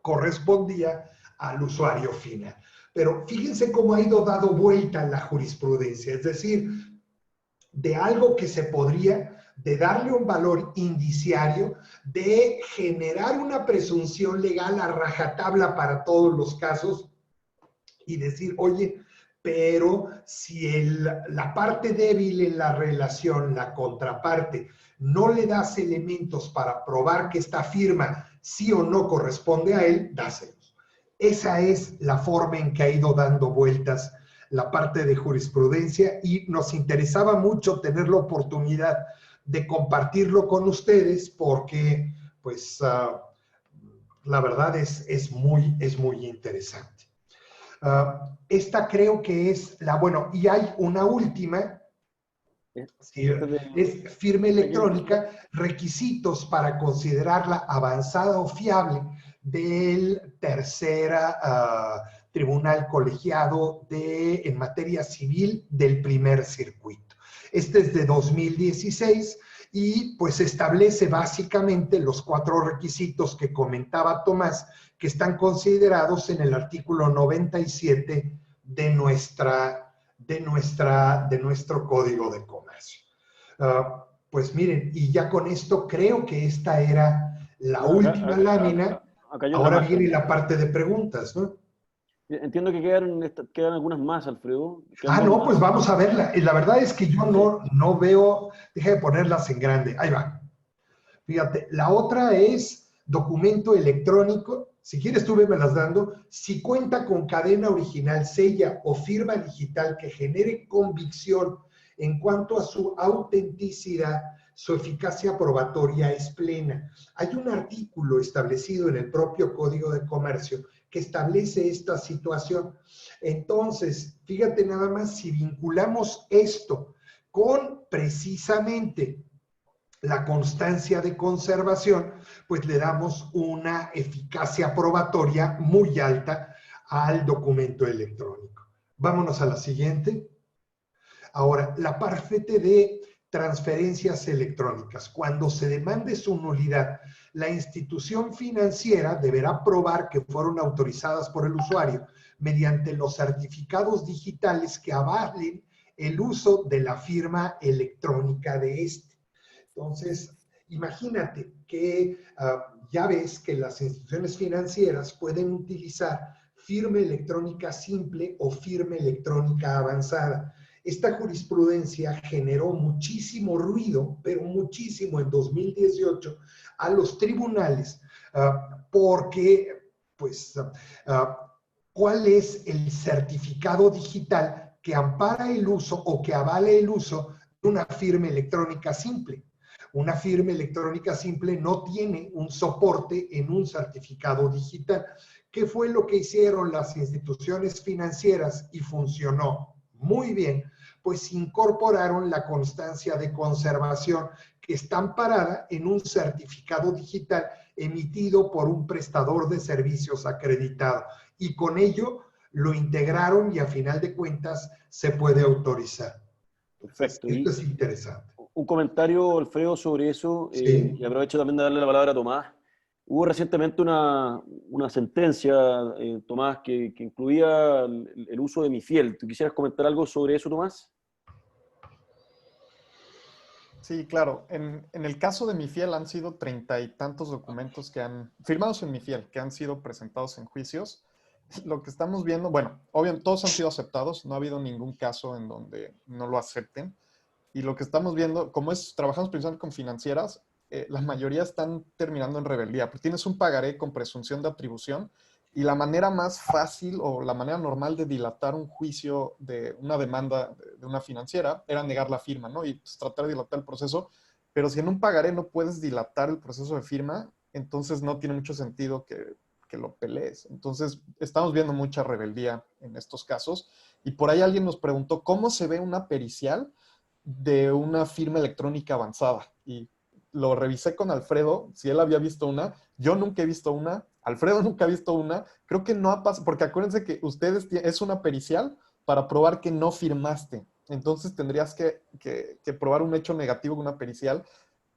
correspondía al usuario final. Pero fíjense cómo ha ido dado vuelta la jurisprudencia, es decir, de algo que se podría, de darle un valor indiciario, de generar una presunción legal a rajatabla para todos los casos y decir, oye, pero si la parte débil en la relación, la contraparte, no le das elementos para probar que esta firma sí o no corresponde a él, dáselos. Esa es la forma en que ha ido dando vueltas la parte de jurisprudencia y nos interesaba mucho tener la oportunidad de compartirlo con ustedes porque, pues, la verdad es muy interesante. Esta creo que es la, bueno, y hay una última, sí, es firma electrónica, requisitos para considerarla avanzada o fiable del tercer tribunal colegiado en materia civil del primer circuito. Este es de 2016 y pues establece básicamente los 4 requisitos que comentaba Tomás, que están considerados en el artículo 97 de nuestro Código de Comercio. Pues miren, y ya con esto creo que esta era la última lámina. Ahora viene la parte de preguntas, ¿no? Entiendo que quedan algunas más, Alfredo. No, pues vamos a verla. La verdad es que yo no veo, deja de ponerlas en grande. Ahí va. Fíjate, la otra es documento electrónico. Si quieres tú las dando. Si cuenta con cadena original, sella o firma digital que genere convicción en cuanto a su autenticidad, su eficacia probatoria es plena. Hay un artículo establecido en el propio Código de Comercio que establece esta situación. Entonces, fíjate nada más, si vinculamos esto con precisamente la constancia de conservación, pues le damos una eficacia probatoria muy alta al documento electrónico. Vámonos a la siguiente. Ahora, la parte de transferencias electrónicas. Cuando se demande su nulidad, la institución financiera deberá probar que fueron autorizadas por el usuario mediante los certificados digitales que avalen el uso de la firma electrónica de este. Entonces, imagínate que ya ves que las instituciones financieras pueden utilizar firma electrónica simple o firma electrónica avanzada. Esta jurisprudencia generó muchísimo ruido, pero muchísimo en 2018 a los tribunales, porque, pues, ¿cuál es el certificado digital que ampara el uso o que avale el uso de una firma electrónica simple? Una firma electrónica simple no tiene un soporte en un certificado digital. ¿Qué fue lo que hicieron las instituciones financieras y funcionó muy bien? Pues incorporaron la constancia de conservación que está amparada en un certificado digital emitido por un prestador de servicios acreditado. Y con ello lo integraron y a final de cuentas se puede autorizar. Perfecto. Esto es interesante. Un comentario, Alfredo, sobre eso, Sí. y aprovecho también de darle la palabra a Tomás. Hubo recientemente una sentencia, Tomás, que incluía el uso de MiFiel. ¿Tú quisieras comentar algo sobre eso, Tomás? Sí, claro. En el caso de MiFiel han sido 30 y tantos documentos firmados en MiFiel, que han sido presentados en juicios. Lo que estamos viendo, bueno, obviamente todos han sido aceptados, no ha habido ningún caso en donde no lo acepten. Y lo que estamos viendo, como trabajamos principalmente con financieras, la mayoría están terminando en rebeldía, porque tienes un pagaré con presunción de atribución y la manera más fácil o la manera normal de dilatar un juicio de una demanda de una financiera era negar la firma, ¿no? Y pues, tratar de dilatar el proceso. Pero si en un pagaré no puedes dilatar el proceso de firma, entonces no tiene mucho sentido que lo pelees. Entonces, estamos viendo mucha rebeldía en estos casos. Y por ahí alguien nos preguntó, ¿cómo se ve una pericial de una firma electrónica avanzada? Y lo revisé con Alfredo, si él había visto una. Yo nunca he visto una. Alfredo nunca ha visto una. Creo que no ha pasado, porque acuérdense que es una pericial para probar que no firmaste. Entonces tendrías que probar un hecho negativo con una pericial.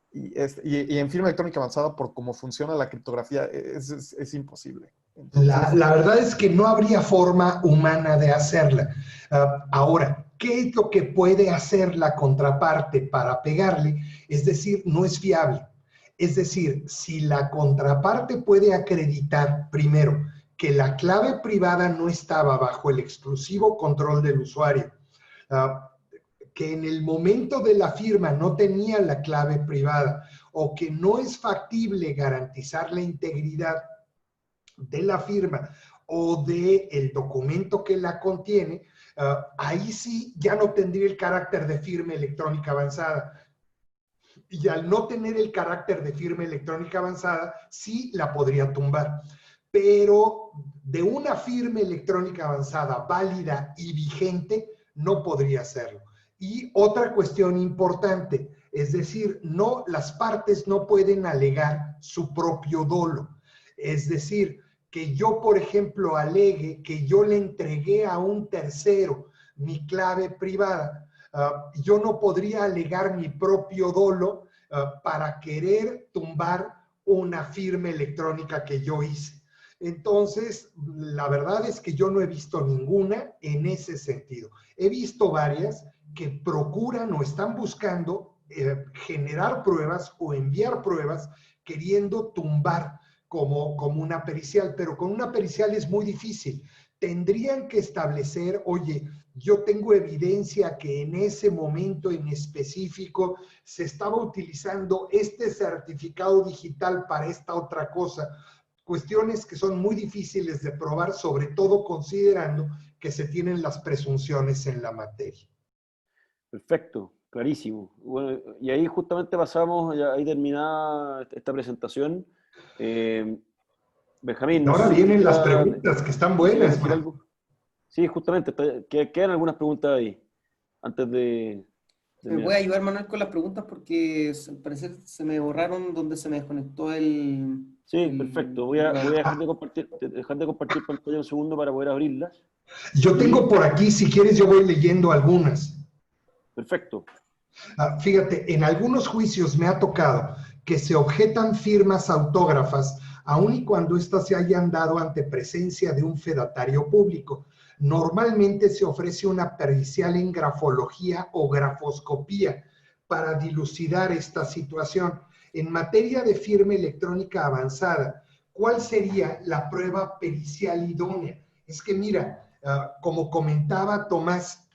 Y en firma electrónica avanzada, por cómo funciona la criptografía, es imposible. Entonces, la verdad es que no habría forma humana de hacerla. Ahora, ¿qué es lo que puede hacer la contraparte para pegarle? Es decir, no es fiable. Es decir, si la contraparte puede acreditar, primero, que la clave privada no estaba bajo el exclusivo control del usuario, que en el momento de la firma no tenía la clave privada o que no es factible garantizar la integridad de la firma o del documento que la contiene, ahí sí ya no tendría el carácter de firma electrónica avanzada. Y al no tener el carácter de firma electrónica avanzada, sí la podría tumbar. Pero de una firma electrónica avanzada válida y vigente, no podría hacerlo. Y otra cuestión importante, es decir, las partes no pueden alegar su propio dolo. Es decir, que yo, por ejemplo, alegue que yo le entregué a un tercero mi clave privada. Yo no podría alegar mi propio dolo para querer tumbar una firma electrónica que yo hice. Entonces, la verdad es que yo no he visto ninguna en ese sentido. He visto varias que procuran o están buscando generar pruebas o enviar pruebas queriendo tumbar como una pericial, pero con una pericial es muy difícil. Tendrían que establecer, oye, yo tengo evidencia que en ese momento en específico se estaba utilizando este certificado digital para esta otra cosa. Cuestiones que son muy difíciles de probar, sobre todo considerando que se tienen las presunciones en la materia. Perfecto, clarísimo. Bueno, y ahí justamente pasamos, ya ahí terminada esta presentación. Benjamín, Y no ahora sé si vienen las quisiera preguntas que están buenas, decir algo. Sí, justamente, quedan algunas preguntas ahí, antes de ¿Me terminar. puede ayudar, Manuel, con las preguntas? Porque al parecer se me borraron donde se me desconectó el... Sí, perfecto. Voy a dejar de compartir pantalla un segundo para poder abrirlas. Yo tengo por aquí, si quieres, yo voy leyendo algunas. Perfecto. Fíjate, en algunos juicios me ha tocado que se objetan firmas autógrafas, aun y cuando éstas se hayan dado ante presencia de un fedatario público. Normalmente se ofrece una pericial en grafología o grafoscopía para dilucidar esta situación. En materia de firma electrónica avanzada, ¿cuál sería la prueba pericial idónea? Es que mira, como comentaba Tomás,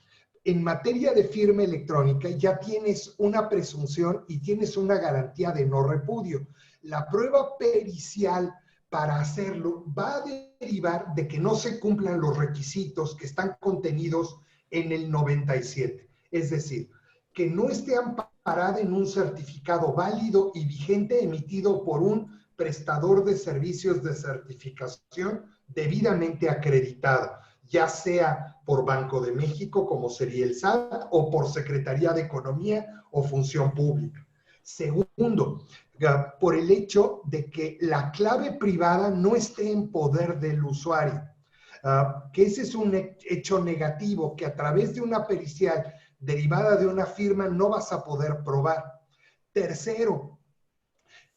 en materia de firma electrónica ya tienes una presunción y tienes una garantía de no repudio. La prueba pericial para hacerlo va a derivar de que no se cumplan los requisitos que están contenidos en el 97. Es decir, que no esté amparada en un certificado válido y vigente emitido por un prestador de servicios de certificación debidamente acreditado, ya sea por Banco de México, como sería el SAT, o por Secretaría de Economía o Función Pública. Segundo, por el hecho de que la clave privada no esté en poder del usuario, que ese es un hecho negativo que a través de una pericial derivada de una firma no vas a poder probar. Tercero,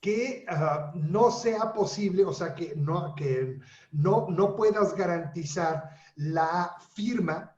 que no sea posible, o sea, que no puedas garantizar la firma,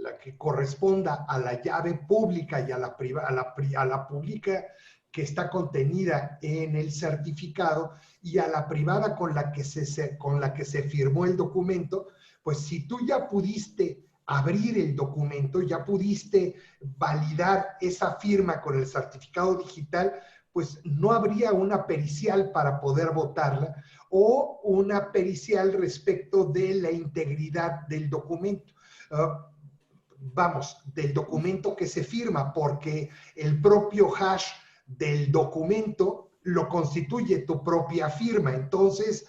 la que corresponda a la llave pública y a la pública que está contenida en el certificado y a la privada con la que se firmó el documento. Pues si tú ya pudiste abrir el documento, ya pudiste validar esa firma con el certificado digital, pues no habría una pericial para poder votarla o una pericial respecto de la integridad del documento. Del documento que se firma, porque el propio hash del documento lo constituye tu propia firma. Entonces,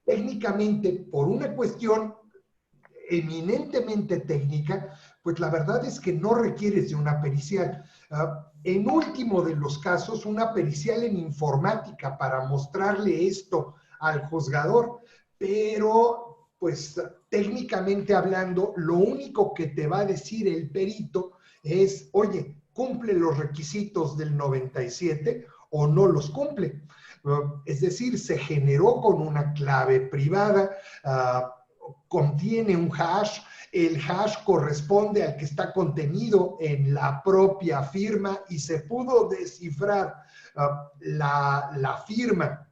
técnicamente, por una cuestión eminentemente técnica, pues la verdad es que no requieres de una pericial. En último de los casos, una pericial en informática para mostrarle esto al juzgador, pero pues técnicamente hablando, lo único que te va a decir el perito es, oye, ¿cumple los requisitos del 97 o no los cumple? Es decir, se generó con una clave privada, contiene un hash, el hash corresponde al que está contenido en la propia firma y se pudo descifrar la firma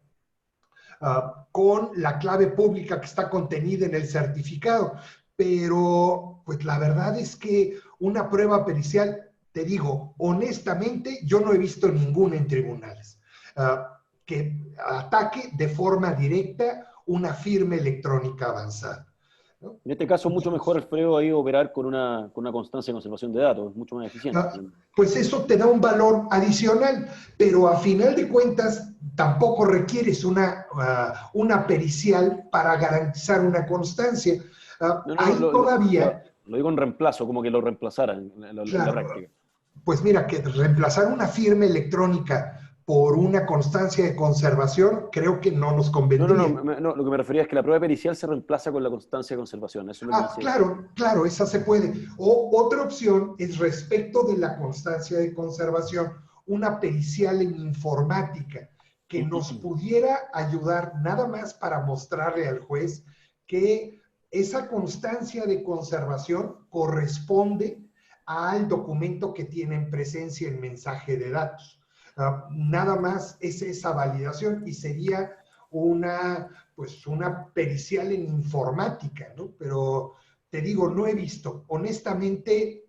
con la clave pública que está contenida en el certificado. Pero pues la verdad es que una prueba pericial, te digo, honestamente, yo no he visto ninguna en tribunales que ataque de forma directa una firma electrónica avanzada, ¿no? En este caso, mucho mejor, Alfredo, ahí operar con una constancia de conservación de datos, es mucho más eficiente. Pues eso te da un valor adicional, pero a final de cuentas tampoco requieres una pericial para garantizar una constancia. Todavía... Lo digo en reemplazo, como que lo reemplazaran en la práctica. Pues mira, que reemplazar una firma electrónica por una constancia de conservación, creo que no nos convendría. No, lo que me refería es que la prueba pericial se reemplaza con la constancia de conservación. Eso es lo que decía. Claro, esa se puede. O otra opción es respecto de la constancia de conservación, una pericial en informática que nos pudiera ayudar nada más para mostrarle al juez que esa constancia de conservación corresponde al documento que tiene en presencia el mensaje de datos. Nada más es esa validación y sería una pericial en informática, ¿no? Pero te digo, no he visto, honestamente,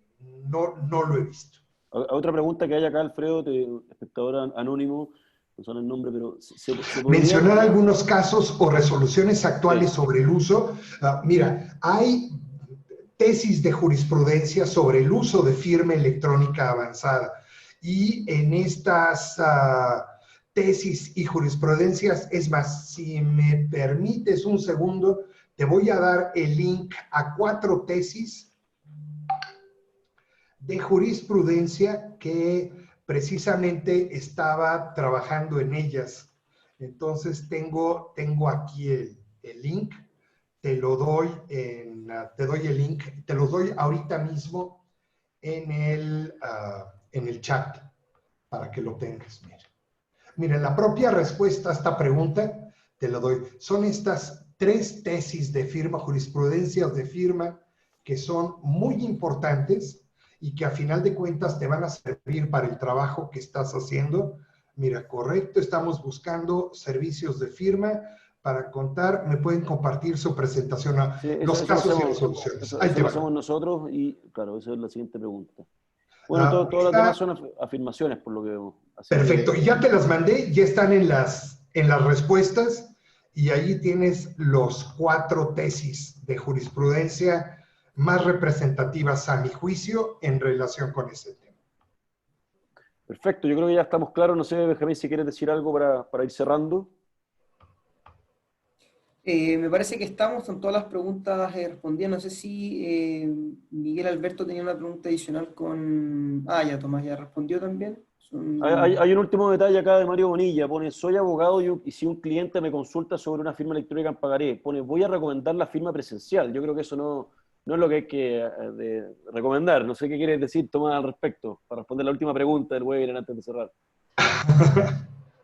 no lo he visto. Otra pregunta que hay acá, Alfredo, espectador anónimo, no son el nombre, pero ¿se podría mencionar algunos casos o resoluciones actuales sobre el uso? Mira, hay tesis de jurisprudencia sobre el uso de firma electrónica avanzada. Y en estas tesis y jurisprudencias, es más, si me permites un segundo, te voy a dar el link a 4 tesis de jurisprudencia que precisamente estaba trabajando en ellas. Entonces, tengo aquí el link, te doy el link, te lo doy ahorita mismo en el chat para que lo tengas. Mira, la propia respuesta a esta pregunta te lo doy. Son estas 3 tesis de firma, jurisprudencias de firma, que son muy importantes y que a final de cuentas te van a servir para el trabajo que estás haciendo. Mira, correcto, estamos buscando servicios de firma para contar. Me pueden compartir su presentación a los casos y resoluciones. Eso lo hacemos nosotros y, claro, esa es la siguiente pregunta. Bueno, todas las demás son afirmaciones, por lo que vemos. Perfecto, y ya te las mandé, ya están en las respuestas, y ahí tienes los 4 tesis de jurisprudencia más representativas a mi juicio en relación con ese tema. Perfecto, yo creo que ya estamos claros. No sé, Benjamín, si quieres decir algo para ir cerrando. Me parece que con todas las preguntas respondidas. No sé si Miguel Alberto tenía una pregunta adicional con... ya Tomás ya respondió también. Hay un último detalle acá de Mario Bonilla. Pone, soy abogado y si un cliente me consulta sobre una firma electrónica en pagaré, pone, voy a recomendar la firma presencial. Yo creo que eso no es lo que hay que recomendar. No sé qué quieres decir, Tomás, al respecto, para responder la última pregunta del webinar antes de cerrar.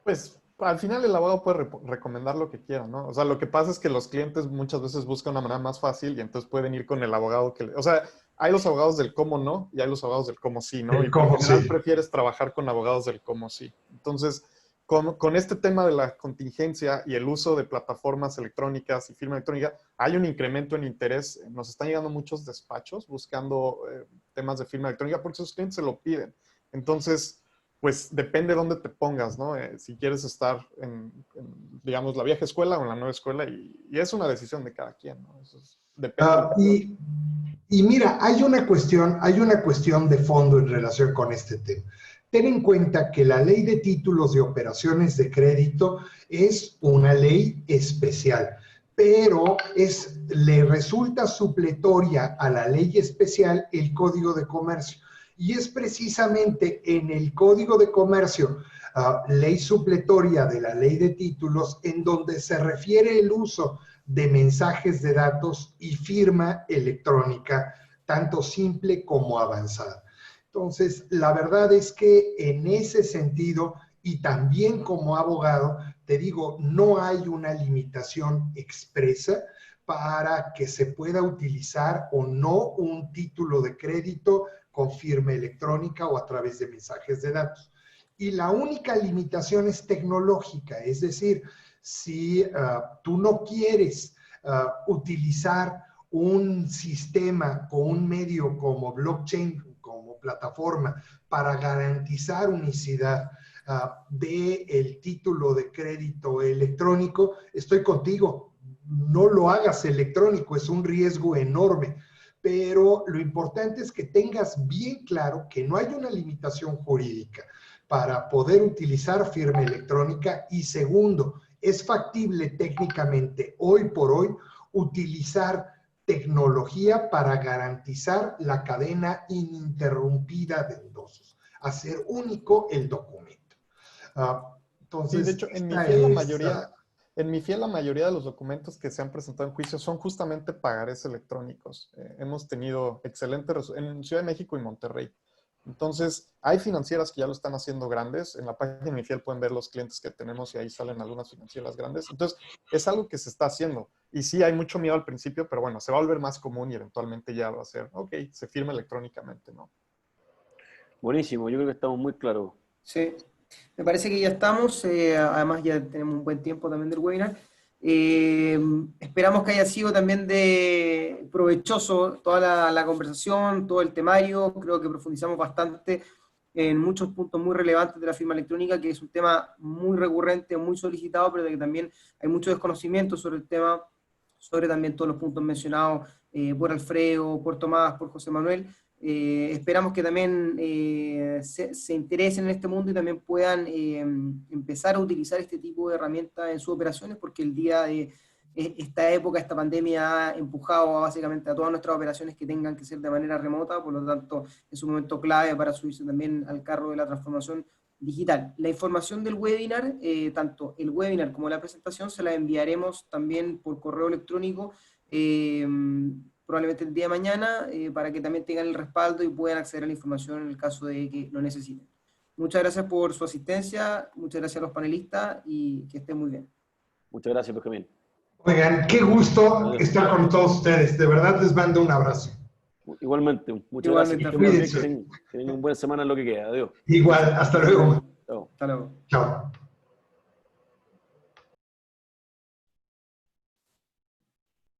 Pues al final el abogado puede recomendar lo que quiera, ¿no? O sea, lo que pasa es que los clientes muchas veces buscan una manera más fácil y entonces pueden ir con el abogado que... O sea, hay los abogados del cómo no y hay los abogados del cómo sí, ¿no? Y en general prefieres trabajar con abogados del cómo sí. Entonces, con este tema de la contingencia y el uso de plataformas electrónicas y firma electrónica, hay un incremento en interés. Nos están llegando muchos despachos buscando temas de firma electrónica porque sus clientes se lo piden. Entonces, pues depende de dónde te pongas, ¿no? Si quieres estar en, digamos, la vieja escuela o en la nueva escuela, y es una decisión de cada quien, ¿no? Eso depende. Y mira, hay una cuestión de fondo en relación con este tema. Ten en cuenta que la ley de títulos de operaciones de crédito es una ley especial, pero le resulta supletoria a la ley especial el Código de Comercio. Y es precisamente en el Código de Comercio, ley supletoria de la ley de títulos, en donde se refiere el uso de mensajes de datos y firma electrónica, tanto simple como avanzada. Entonces, la verdad es que en ese sentido, y también como abogado, te digo, no hay una limitación expresa para que se pueda utilizar o no un título de crédito con firma electrónica o a través de mensajes de datos. Y la única limitación es tecnológica, es decir, si tú no quieres utilizar un sistema o un medio como blockchain, como plataforma, para garantizar unicidad del título de crédito electrónico, estoy contigo, no lo hagas electrónico, es un riesgo enorme. Pero lo importante es que tengas bien claro que no hay una limitación jurídica para poder utilizar firma electrónica, y segundo, es factible técnicamente hoy por hoy utilizar tecnología para garantizar la cadena ininterrumpida de endosos, hacer único el documento. Entonces, Sí, de hecho, en mi esta fiel la es, mayoría, en mi fiel la mayoría de los documentos que se han presentado en juicio son justamente pagarés electrónicos. Hemos tenido excelentes en Ciudad de México y Monterrey. Entonces, hay financieras que ya lo están haciendo grandes. En la página de mi fiel pueden ver los clientes que tenemos y ahí salen algunas financieras grandes. Entonces, es algo que se está haciendo. Y sí, hay mucho miedo al principio, pero bueno, se va a volver más común y eventualmente ya va a ser, ok, se firma electrónicamente, ¿no? Buenísimo, yo creo que estamos muy claros. Sí, me parece que ya estamos, además ya tenemos un buen tiempo también del webinar. Esperamos que haya sido también de provechoso toda la conversación, todo el temario. Creo que profundizamos bastante en muchos puntos muy relevantes de la firma electrónica, que es un tema muy recurrente, muy solicitado, pero de que también hay mucho desconocimiento sobre el tema, sobre también todos los puntos mencionados por Alfredo, por Tomás, por José Manuel. Esperamos que también se interesen en este mundo y también puedan empezar a utilizar este tipo de herramientas en sus operaciones, porque el día de esta época, esta pandemia ha empujado básicamente a todas nuestras operaciones que tengan que ser de manera remota, por lo tanto es un momento clave para subirse también al carro de la transformación digital. La información del webinar, tanto el webinar como la presentación, se la enviaremos también por correo electrónico probablemente el día de mañana, para que también tengan el respaldo y puedan acceder a la información en el caso de que lo necesiten. Muchas gracias por su asistencia, muchas gracias a los panelistas y que estén muy bien. Muchas gracias, Benjamín. Oigan, qué gusto estar con todos ustedes. De verdad les mando un abrazo. Igualmente, muchas Igualmente, gracias. Alfredo. Que tengan una buena semana en lo que queda. Adiós. Igual, hasta luego. Chao. Hasta luego. Chao.